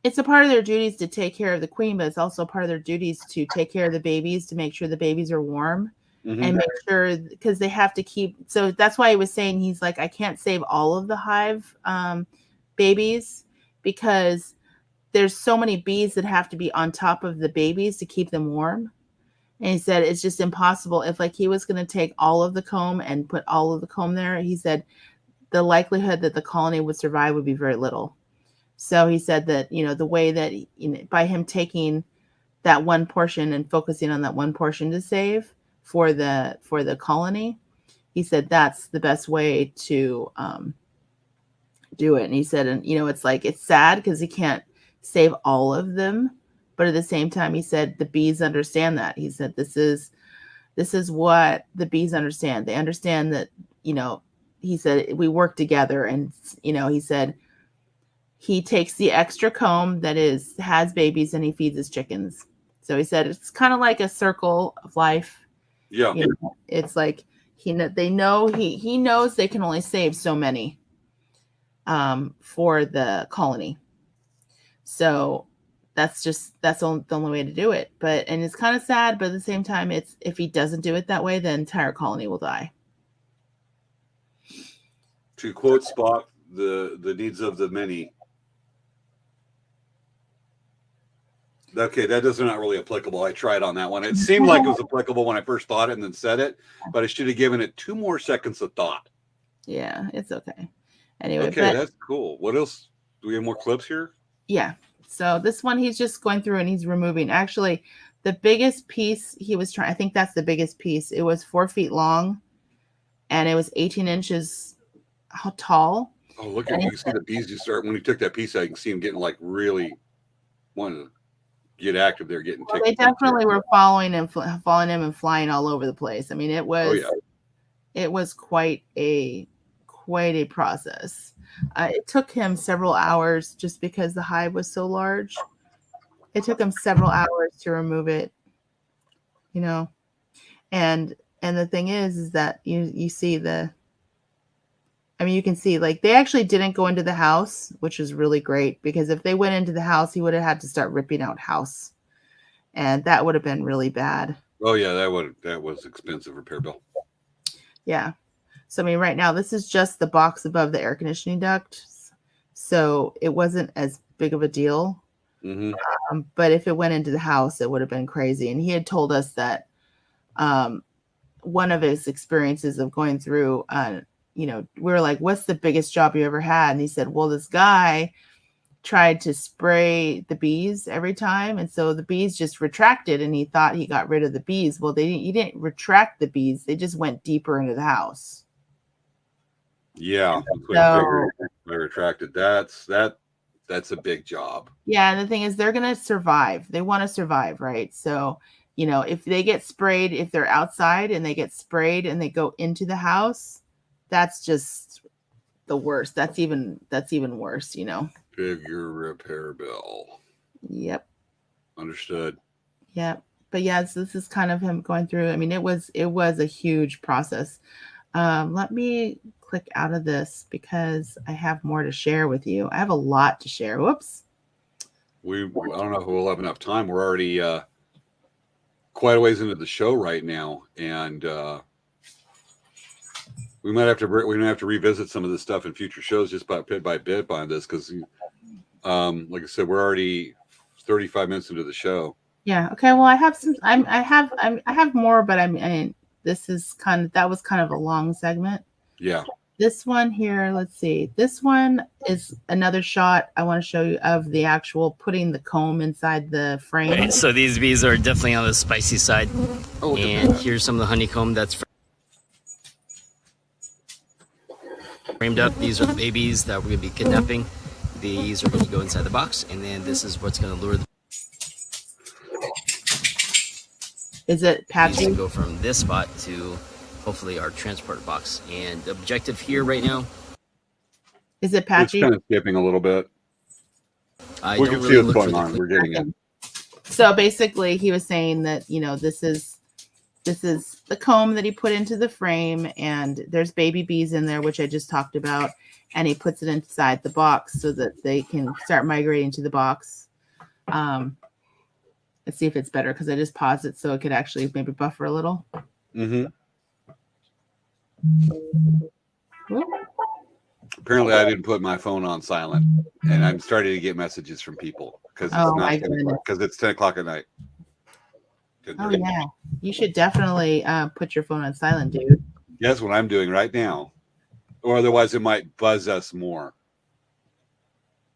It's a part of their duties to take care of the queen, but it's also part of their duties to take care of the babies, to make sure the babies are warm and make sure, because they have to keep. So that's why he was saying, he's like, I can't save all of the hive babies because there's so many bees that have to be on top of the babies to keep them warm. And he said it's just impossible. If like he was going to take all of the comb and put all of the comb there, he said the likelihood that the colony would survive would be very little. So he said that, the way that by him taking that one portion and focusing on that one portion to save for the colony, he said that's the best way to do it. And he said, and it's like, it's sad because he can't save all of them, but at the same time, he said the bees understand that. He said this is what the bees understand. They understand that, he said we work together, and he said he takes the extra comb that has babies and he feeds his chickens. So he said it's kind of like a circle of life. Yeah. It's like he knows they can only save so many for the colony. So that's the only way to do it. And it's kind of sad, but at the same time, it's, if he doesn't do it that way, the entire colony will die. To quote Spock, the needs of the many. Okay, that is not really applicable. I tried on that one. It seemed like it was applicable when I first thought it and then said it, but I should have given it 2 more seconds of thought. Yeah, it's okay. Anyway. Okay, that's cool. What else? Do we have more clips here? Yeah. So this one, he's just going through and he's removing. Actually, the biggest piece he was trying, I think that's the biggest piece. It was 4 feet long and it was 18 inches tall. Oh, look at, you can see the bees just start, when he took that piece out, you can see him getting like really wanting to get active there, getting well, they definitely were following him and flying all over the place. I mean, it was quite a process. It took him several hours just because the hive was so large. It took him several hours to remove it, and the thing is that you see you can see, like, they actually didn't go into the house, which was really great, because if they went into the house, he would have had to start ripping out house, and that would have been really bad. Oh yeah, that was expensive repair bill. Yeah. So, I mean, right now, this is just the box above the air conditioning duct. So it wasn't as big of a deal. But if it went into the house, it would have been crazy. And he had told us that one of his experiences of going through, we were like, what's the biggest job you ever had? And he said, well, this guy tried to spray the bees every time. And so the bees just retracted and he thought he got rid of the bees. Well, he didn't retract the bees. They just went deeper into the house. Yeah, I retracted. That's a big job. Yeah, and the thing is, they're gonna survive. They want to survive, right? So, if they get sprayed, if they're outside and they get sprayed and they go into the house, that's just the worst. That's even worse, Bigger repair bill. Yep. Understood. Yep. But yeah, so this is kind of him going through. I mean, it was a huge process. Let me click out of this because I have more to share with you. I have a lot to share. Whoops. I don't know if we'll have enough time. We're already quite a ways into the show right now, and we might have to revisit some of this stuff in future shows, just bit by bit on this, because like I said, we're already 35 minutes into the show. Yeah. Okay. Well, I have some. I have more, but that was kind of a long segment. Yeah. this one here, let's see. This one is another shot I want to show you of the actual putting the comb inside the frame. Okay, so these bees are definitely on the spicy side. Oh, and here's some of the honeycomb that's framed up. These are the babies that we're going to be kidnapping. These are going to go inside the box, and then this is what's going to lure the Is it bees patchy? to go from this spot to hopefully our transport box. And the objective here right now, Is it It's patchy? kind of skipping a little bit. I We don't can see really what's look for going the on. clean. We're getting it. So basically, he was saying that, you know, this is the comb that he put into the frame, and there's baby bees in there, which I just talked about, and he puts it inside the box so that they can start migrating to the box. Let's see if it's better, because I just paused it so it could actually maybe buffer a little. Mm-hmm. Whoop. Apparently, I didn't put my phone on silent, and I'm starting to get messages from people because it's Oh, not my goodness. because it's 10 o'clock at night. Oh 10:30. yeah, you should definitely put your phone on silent, dude. That's what I'm doing right now, or otherwise it might buzz us more.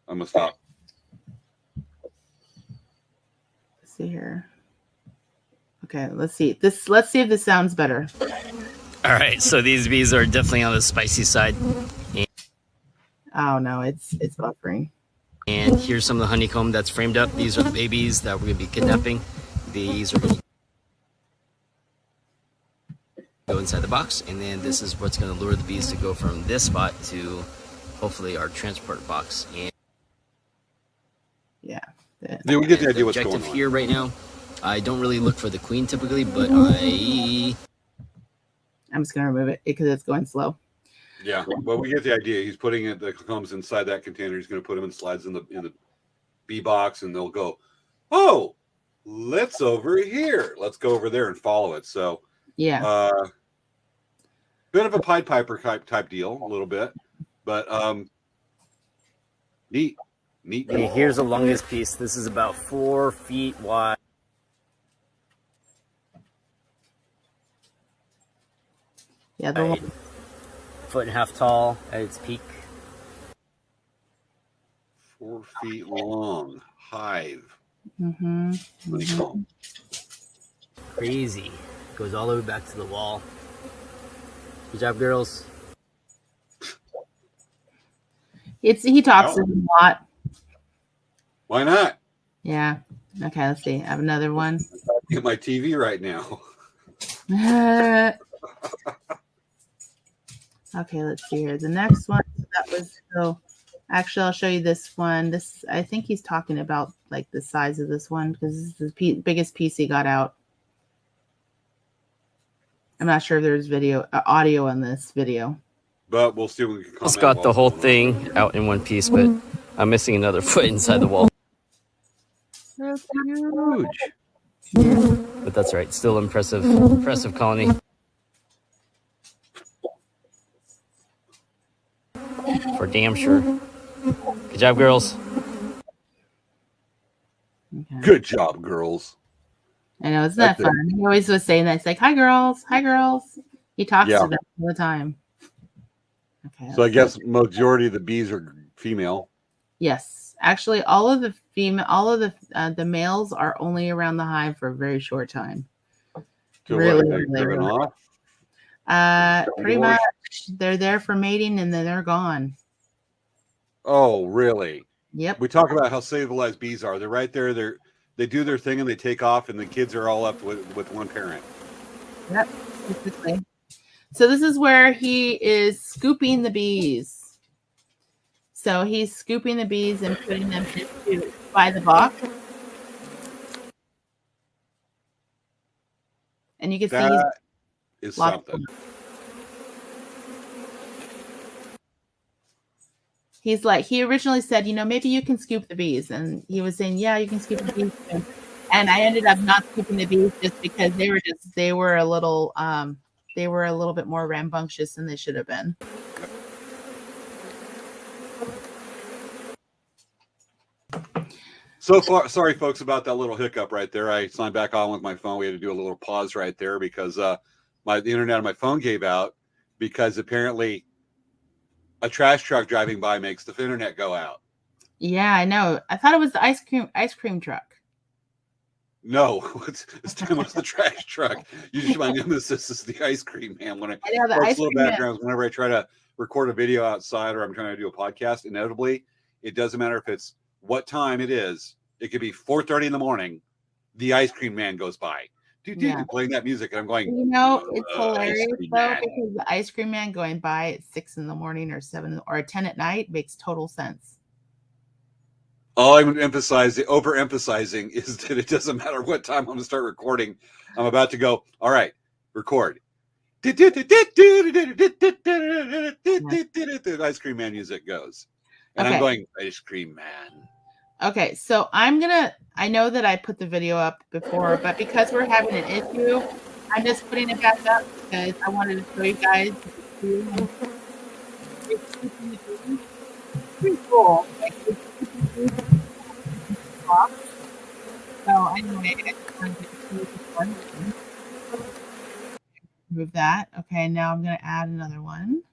I'm gonna stop. Let's see here. Okay, let's see this. Let's see if this sounds better. All right, so these bees are definitely on the spicy side. Oh no, it's buffering. And here's some of the honeycomb that's framed up. These are the babies that we're going to be kidnapping. These are going to go inside the box, and then this is what's going to lure the bees to go from this spot to hopefully our transport box. And Yeah. Yeah, we get the idea what's objective going on. here right now, I don't really look for the queen typically, but I'm just gonna remove it because it's going slow. Yeah, well, we get the idea. He's putting it the combs inside that container. He's going to put them in slides in the bee box, and they'll go, "Oh, let's over here. Let's go over there and follow it." So, Yeah. bit of a Pied Piper type deal, a little bit, but neat. Okay, here's the longest piece. This is about 4 feet wide. Yeah. Right. 1.5 feet tall at its peak. 4 feet long. Hive. Mm-hmm. Honeycomb. Crazy. Goes all the way back to the wall. Good job, girls. He talks Wow. a lot. Why not? Yeah. Okay. Let's see. I have another one. Get my TV right now. Okay. Let's see here. The next one. That was so. Actually, I'll show you this one. This I think he's talking about like the size of this one because this is the biggest piece he got out. I'm not sure if there's audio on this video. But we'll see if we can comment. Almost got the whole thing out in one piece, but I'm missing another foot inside the wall. That's huge. But that's right. Still impressive colony. For damn sure. Good job, girls. Okay. Good job, girls. I know, isn't that That's fun? He always was saying that. It's like, hi, girls. Hi, girls. He talks Yeah. to them all the time. Okay. So I guess majority of the bees are female. Yes. Actually, all of the males are only around the hive for a very short time. So Really, what, really, driven really. off? Pretty much. They're there for mating and then they're gone. Oh, really? Yep. We talk about how civilized bees are. They're right there. They do their thing and they take off, and the kids are all left with one parent. Yep. Basically. So this is where he is scooping the bees. So he's scooping the bees and putting them by the box. And you can see That is lots something. he's like, he originally said, maybe you can scoop the bees. And he was saying, yeah, you can scoop the bees too. And I ended up not scooping the bees just because they were a little bit more rambunctious than they should have been. So far, sorry, folks, about that little hiccup right there. I signed back on with my phone. We had to do a little pause right there because the internet on my phone gave out because apparently A trash truck driving by makes the internet go out. Yeah, I know. I thought it was the ice cream truck. No, this time it was the trash truck. Usually my nemesis is the ice cream man. When I know the folks, ice little cream man. backgrounds, whenever I try to record a video outside or I'm trying to do a podcast, inevitably, it doesn't matter if it's what time it is. It could be 4:30 in the morning. The ice cream man goes by. Playing that music, and I'm going. You know, it's hilarious though, man. because the ice cream man going by at 6 in the morning or 7 or 10 at night makes total sense. All I'm overemphasizing is that it doesn't matter what time I'm going to start recording. I'm about to go. All right, record. Ice cream man music goes, and I'm going ice cream man. Okay, so I know that I put the video up before, but because we're having an issue, I'm just putting it back up because I wanted to show you guys. It's pretty cool. Like, so anyway, I just wanted to show you this one. Move that. Okay, now I'm going to add another one.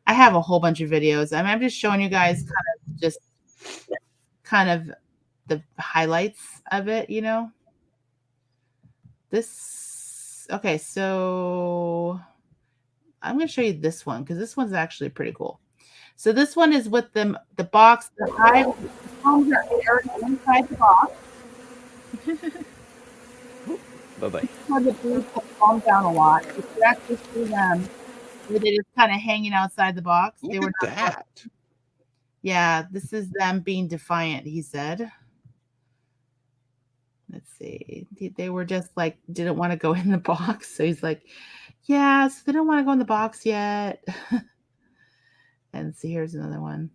I have a whole bunch of videos. I'm just showing you guys kind of the highlights of it, you know. Okay, so I'm going to show you this one because this one's actually pretty cool. So this one is with the box. The Hive homes are aired inside the box. Bye-bye. So the bees have calmed down a lot. You could actually see them. They just kind of hanging outside the box. Look they were at that. Yeah, this is them being defiant, he said. Let's see. They were just like, didn't want to go in the box. So he's like, yeah, so they don't want to go in the box yet. And see, here's another one.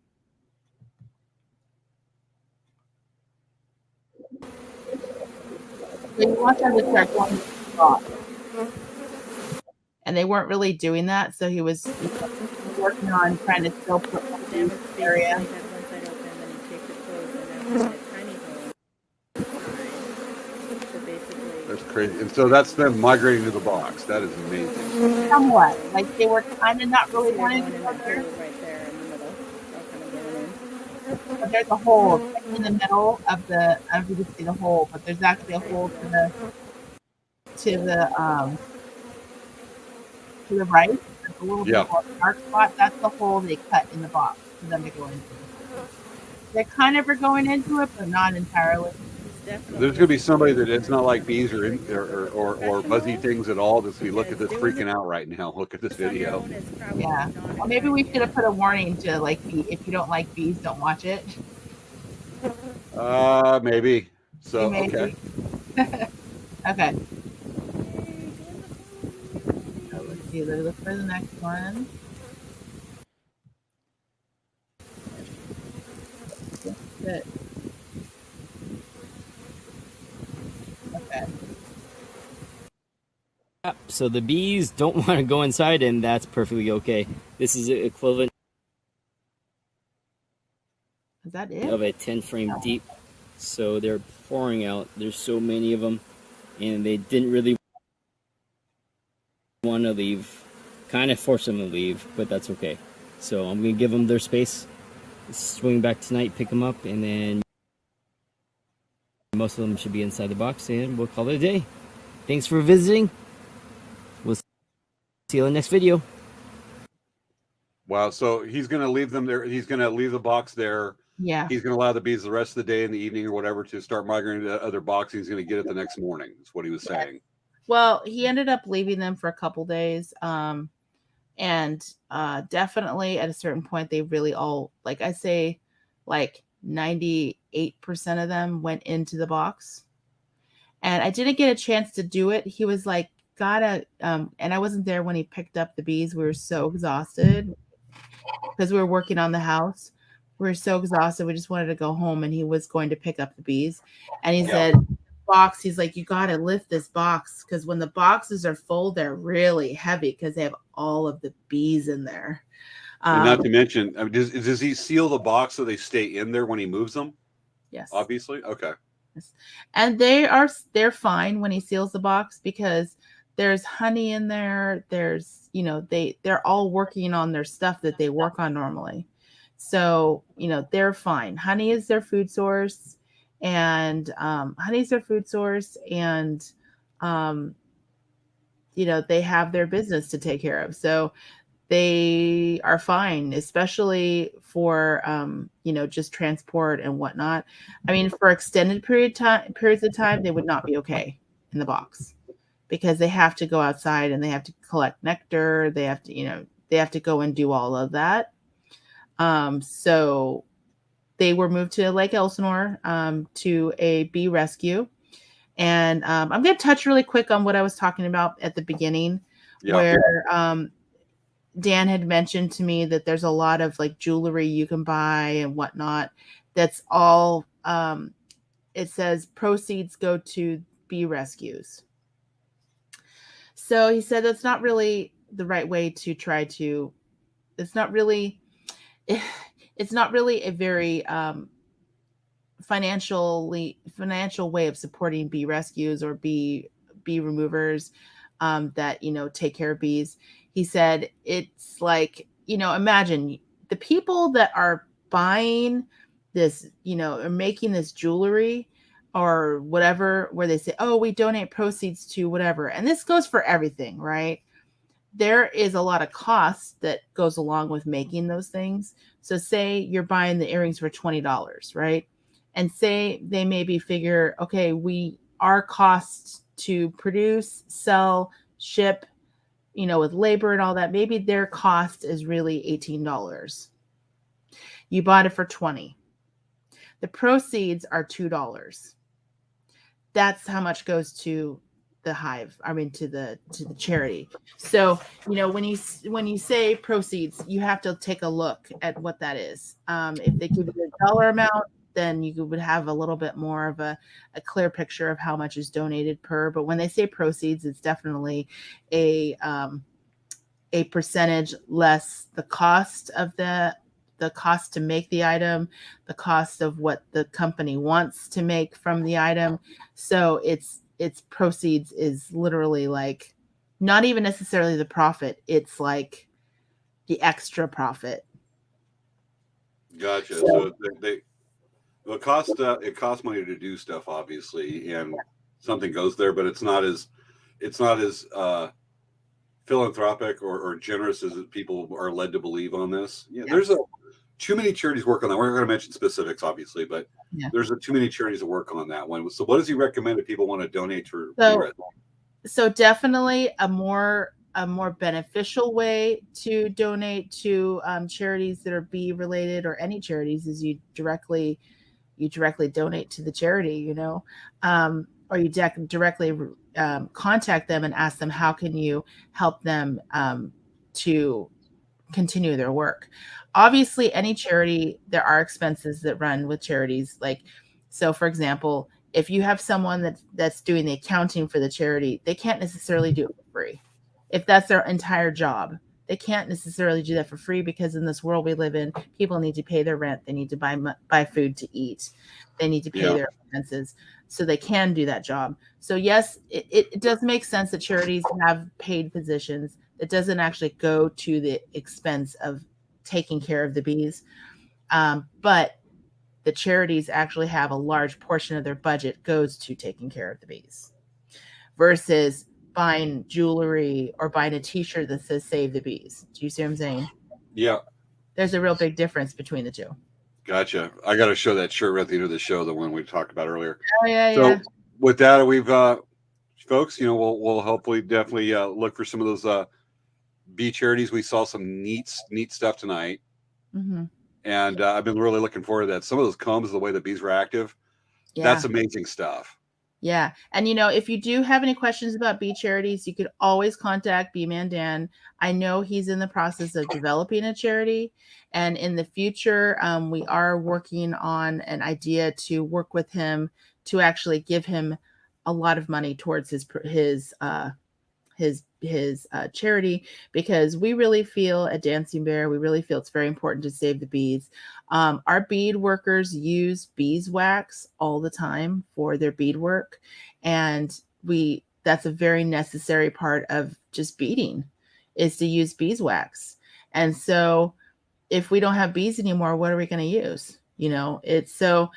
So you want them to start going to the box. And they weren't really doing that. So he was working on trying to still put them in this area. That's crazy. And so that's them migrating to the box. That is amazing. Somewhat. Like they were kind of not really wanting to go there. But there's a hole in the middle of the, I don't know if you can see the hole, but there's actually a hole to the right. There's a little bit more dark spot. That's the hole they cut in the box for them to go into. They kind of are going into it, but not entirely. There's going to be somebody that it's not like bees or buzzy things at all that's be look at this freaking out right now. Look at this video. Yeah. Well, maybe we should have put a warning to like if you don't like bees, don't watch it. Maybe. So maybe. Okay. Okay. So let's see. Let's look for the next one. That's it. Okay. So the bees don't want to go inside, and that's perfectly okay. This is equivalent Is that it? of a 10 frame deep. So they're pouring out. There's so many of them, and they didn't really want to leave. Kind of force them to leave, but that's okay. So I'm going to give them their space. Swing back tonight, pick them up, and then most of them should be inside the box, and we'll call it a day. Thanks for visiting. We'll see you in the next video. Wow. So he's going to leave them there. He's going to leave the box there. Yeah. He's going to allow the bees the rest of the day and the evening or whatever to start migrating to other boxes. He's going to get it the next morning. That's what he was saying. Well, he ended up leaving them for a couple days. And definitely at a certain point, they really all, like I say, like 98% of them went into the box. And I didn't get a chance to do it. He was like, and I wasn't there when he picked up the bees. We were so exhausted because we were working on the house. We were so exhausted. We just wanted to go home, and he was going to pick up the bees. And he said, box, he's like, you got to lift this box because when the boxes are full, they're really heavy because they have all of the bees in there. And not to mention, I mean, does he seal the box so they stay in there when he moves them? Yes. Obviously. Okay. Yes. And they're fine when he seals the box because there's honey in there. There's you know, they're all working on their stuff that they work on normally. So, you know, they're fine. Honey is their food source, and honey's their food source, and you know, they have their business to take care of. So they are fine, especially for you know, just transport and whatnot. I mean, for extended periods of time, they would not be okay in the box, because they have to go outside and they have to collect nectar. They have to, you know, they have to go and do all of that. So they were moved to Lake Elsinore to a bee rescue. And I'm going to touch really quick on what I was talking about at the beginning, where Dan had mentioned to me that there's a lot of like jewelry you can buy and whatnot. That's all, it says proceeds go to bee rescues. So he said that's not really the right way to try to, it's not really a very financial way of supporting bee rescues or bee removers that, you know, take care of bees. He said it's like, you know, imagine the people that are buying this, you know, or making this jewelry or whatever, where they say, oh, we donate proceeds to whatever. And this goes for everything, right? There is a lot of cost that goes along with making those things. So say you're buying the earrings for $20, right? And say they maybe figure, okay, our costs to produce, sell, ship, you know, with labor and all that, maybe their cost is really $18. You bought it for $20. The proceeds are $2. That's how much goes to the Hive. I mean, to the charity. So, you know, when you say proceeds, you have to take a look at what that is. If they give you a dollar amount, then you would have a little bit more of a clear picture of how much is donated per. But when they say proceeds, it's definitely a percentage less the cost of the cost to make the item, the cost of what the company wants to make from the item. So its proceeds is literally like not even necessarily the profit. It's like the extra profit. Gotcha. So it costs money to do stuff, obviously, and something goes there, but it's not as philanthropic or generous as people are led to believe on this. Yeah, there's too many charities work on that. We're not going to mention specifics, obviously, but there's too many charities that work on that one. So what does he recommend if people want to donate to? So definitely a more beneficial way to donate to charities that are bee related, or any charities, is you directly donate to the charity, you know, or you directly contact them and ask them, how can you help them to continue their work. Obviously, any charity, there are expenses that run with charities. Like, so for example, if you have someone that's doing the accounting for the charity, they can't necessarily do it for free. If that's their entire job, they can't necessarily do that for free, because in this world we live in, people need to pay their rent. They need to buy food to eat. They need to pay their expenses, so they can do that job. So yes, it does make sense that charities have paid positions that doesn't actually go to the expense of taking care of the bees. But the charities actually have a large portion of their budget goes to taking care of the bees, versus buying jewelry or buying a t-shirt that says "Save the Bees." Do you see what I'm saying? Yeah. There's a real big difference between the two. Gotcha. I got to show that shirt right at the end of the show, the one we talked about earlier. Oh, yeah, so yeah. With that, we've folks, you know, we'll hopefully definitely look for some of those bee charities. We saw some neat stuff tonight. Mm-hmm. And I've been really looking forward to that. Some of those combs, the way the bees were active, that's amazing stuff. Yeah. And, you know, if you do have any questions about bee charities, you could always contact Beeman Dan. I know he's in the process of developing a charity. And in the future, we are working on an idea to work with him to actually give him a lot of money towards his charity, because we really feel at Dancing Bear, we really feel it's very important to save the bees. Our bead workers use beeswax all the time for their beadwork, and that's a very necessary part of just beading. is to use beeswax. And so if we don't have bees anymore, what are we going to use? It's so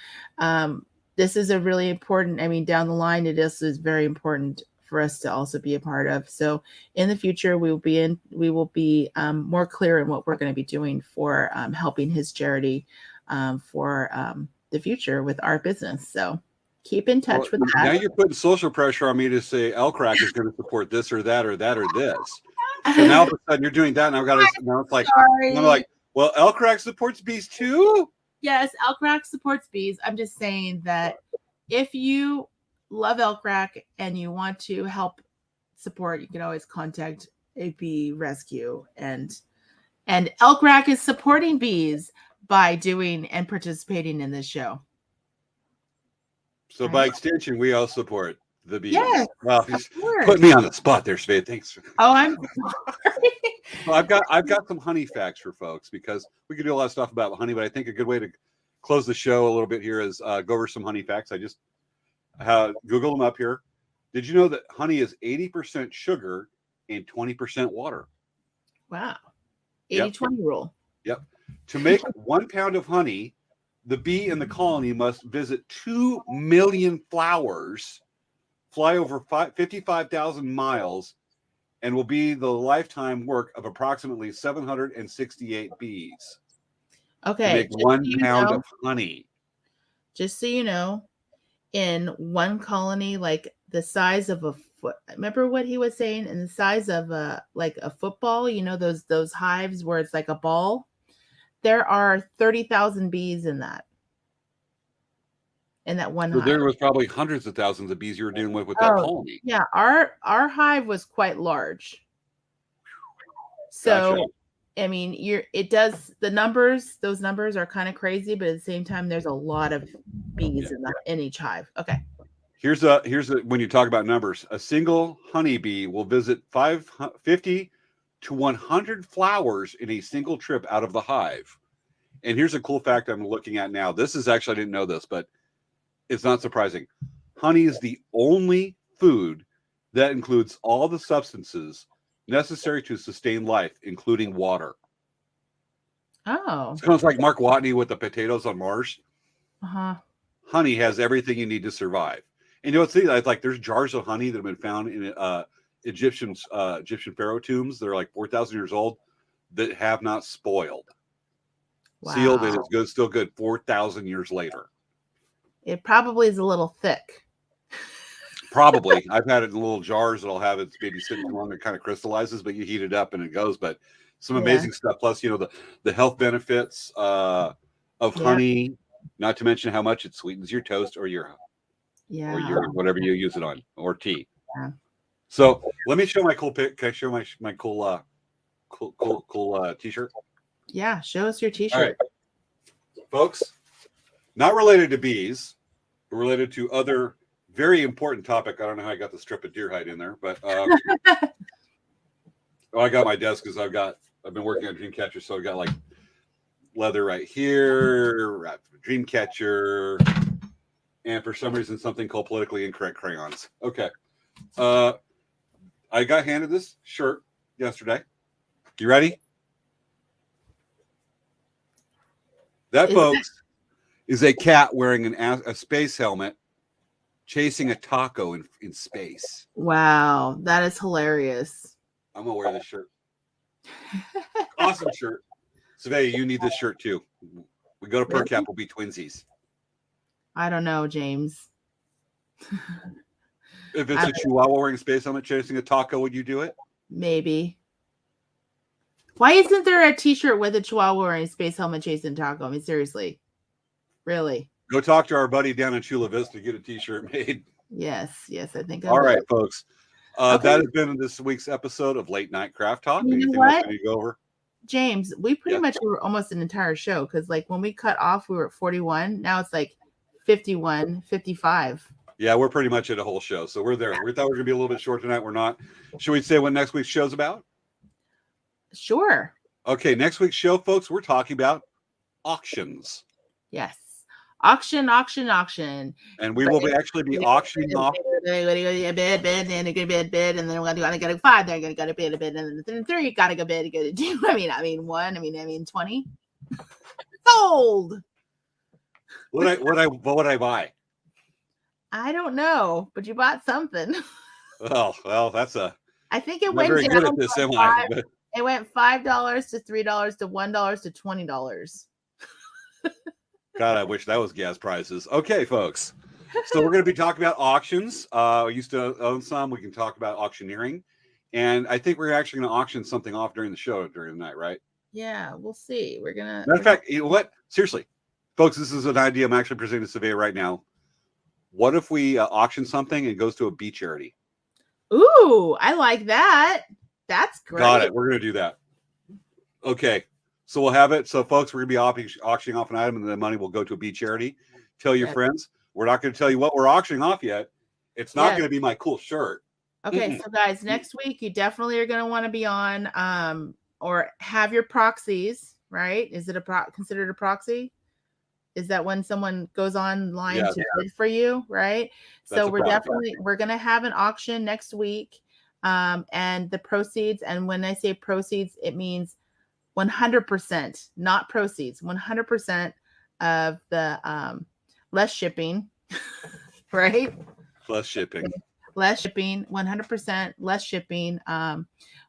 this is a really important, down the line, it is very important for us to also be a part of. So in the future, we will be more clear in what we're going to be doing for helping his charity for the future with our business. So keep in touch with that. Now you're putting social pressure on me to say Elk Rack is going to support this or that or that or this. So now all of a sudden you're doing that, and now it's like, I'm like, well, Elk Rack supports bees too? Yes, Elk Rack supports bees. I'm just saying that if you love Elk Rack and you want to help support, you can always contact a bee rescue. And Elk Rack is supporting bees by doing and participating in this show. So by extension, we all support the bees. Yes, well, put me on the spot there, Svea. Thanks. Oh, I'm sorry. Well, I've got some honey facts for folks, because we could do a lot of stuff about honey, but I think a good way to close the show a little bit here is go over some honey facts. I just Google them up here. Did you know that honey is 80% sugar and 20% water? Wow. 80-20 rule. Yep. To make 1 pound of honey, the bee in the colony must visit 2 million flowers, fly over 55,000 miles, and will be the lifetime work of approximately 768 bees. Okay. To make 1 pound of honey. Just so you know, in one colony, like the size of a foot, remember what he was saying? In the size of a football, those hives where it's like a ball. There are 30,000 bees in that one So hive. there was probably hundreds of thousands of bees you were dealing with that colony. Yeah, our hive was quite large. So, gotcha. Those numbers are kind of crazy, but at the same time, there's a lot of bees in each hive. Okay. Here's when you talk about numbers, a single honeybee will visit 50 to 100 flowers in a single trip out of the hive. And here's a cool fact I'm looking at now. This is actually, I didn't know this, but it's not surprising. Honey is the only food that includes all the substances necessary to sustain life, including water. Oh. Sounds like Mark Watney with the potatoes on Mars. Uh-huh. Honey has everything you need to survive. And it's like there's jars of honey that have been found in Egyptian pharaoh tombs that are like 4,000 years old that have not spoiled. Wow. Sealed, and it's good, still good 4,000 years later. It probably is a little thick. Probably. I've had it in little jars that'll have it maybe sitting too long, it kind of crystallizes, but you heat it up and it goes. But some amazing stuff. Plus, the health benefits of honey, not to mention how much it sweetens your toast or your whatever you use it on, or tea. Yeah. So let me show my cool pic. Can I show my cool t-shirt? Yeah, show us your t-shirt. All right. Folks, not related to bees, but related to other very important topic. I don't know how I got the strip of deer hide in there, but I got my desk because I've been working on Dreamcatcher, so I got like leather right here, Dreamcatcher, and for some reason something called politically incorrect crayons. Okay. I got handed this shirt yesterday. You ready? That, folks, is a cat wearing a space helmet chasing a taco in space. Wow, that is hilarious. I'm going to wear this shirt. Awesome shirt. Svea, you need this shirt too. We go to Per Cap, we'll be twinsies. I don't know, James. If it's a Chihuahua wearing a space helmet chasing a taco, would you do it? Maybe. Why isn't there a t-shirt with a Chihuahua wearing a space helmet chasing a taco? I mean, seriously. Really? Go talk to our buddy down in Chula Vista to get a t-shirt made. Yes, I think I All will. right, folks. That has been this week's episode of Late Night Craft Talk. You know what? Else you need to go over? James, we pretty much were almost an entire show, because like when we cut off, we were at 41. Now it's like 51, 55. Yeah, we're pretty much at a whole show. So we're there. We thought we were going to be a little bit short tonight. We're not. Should we say what next week's show's about? Sure. Okay, next week's show, folks, we're talking about auctions. Yes. Auction. And we will actually be auctioning off go bid, and you go bid, and then we're gonna go to 5. They're gonna go to bid, and then 3. Gotta go bid, go to 2. I mean 1. I mean 20. Sold. What would I buy? I don't know, but you bought something. Well, that's a. I think it I'm went not very down. good at this, am I? But It went $5 to $3 to $1 to $20. God, I wish that was gas prices. Okay, folks. So we're going to be talking about auctions. I used to own some. We can talk about auctioneering, and I think we're actually going to auction something off during the show during the night, right? Yeah, we'll see. We're gonna. Matter of fact, you know what? Seriously, folks, this is an idea I'm actually presenting to Svea right now. What if we auction something and it goes to a bee charity? Ooh, I like that. That's great. Got it. We're going to do that. Okay. So we'll have it. So, folks, we're going to be auctioning off an item, and the money will go to a bee charity. Tell your friends. We're not going to tell you what we're auctioning off yet. It's not going to be my cool shirt. Okay, so guys, next week you definitely are going to want to be on or have your proxies, right? Is it considered a proxy? Is that when someone goes online to bid for you, right? So we're going to have an auction next week, and the proceeds. And when I say proceeds, it means 100%, not proceeds. 100% of the less shipping, right? Less shipping. 100% less shipping.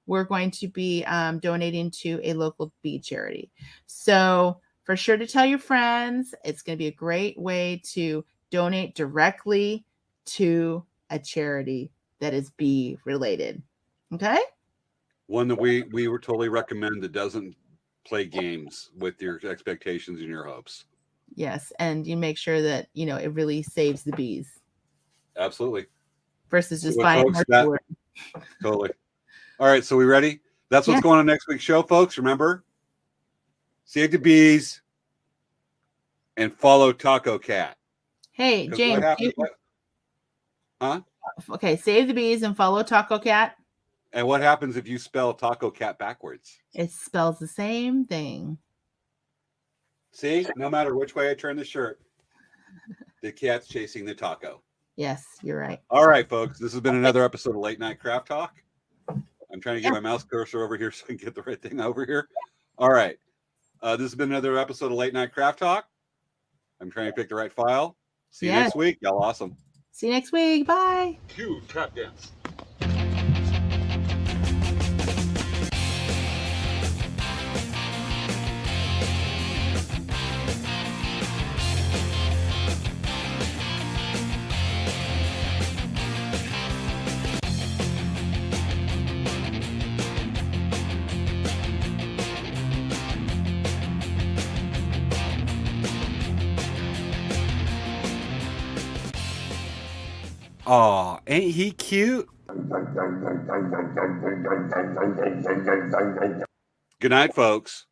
We're going to be donating to a local bee charity. So for sure to tell your friends, it's going to be a great way to donate directly to a charity that is bee related. Okay. One that we would totally recommend that doesn't play games with your expectations and your hopes. Yes. And you make sure that, it really saves the bees. Absolutely. Versus just buying more. Totally. All right. So we ready? That's what's going on next week's show, folks. Remember, save the bees and follow Taco Cat. Hey, James. Okay. Save the bees and follow Taco Cat. And what happens if you spell Taco Cat backwards? It spells the same thing. See, no matter which way I turn the shirt, the cat's chasing the taco. Yes, you're right. All right, folks. This has been another episode of Late Night Craft Talk. I'm trying to get my mouse cursor over here so I can get the right thing over here. All right. This has been another episode of Late Night Craft Talk. I'm trying to pick the right file. See you next week. Y'all awesome. See you next week. Bye. Cue tap dance. Aw, ain't he cute? Good night, folks.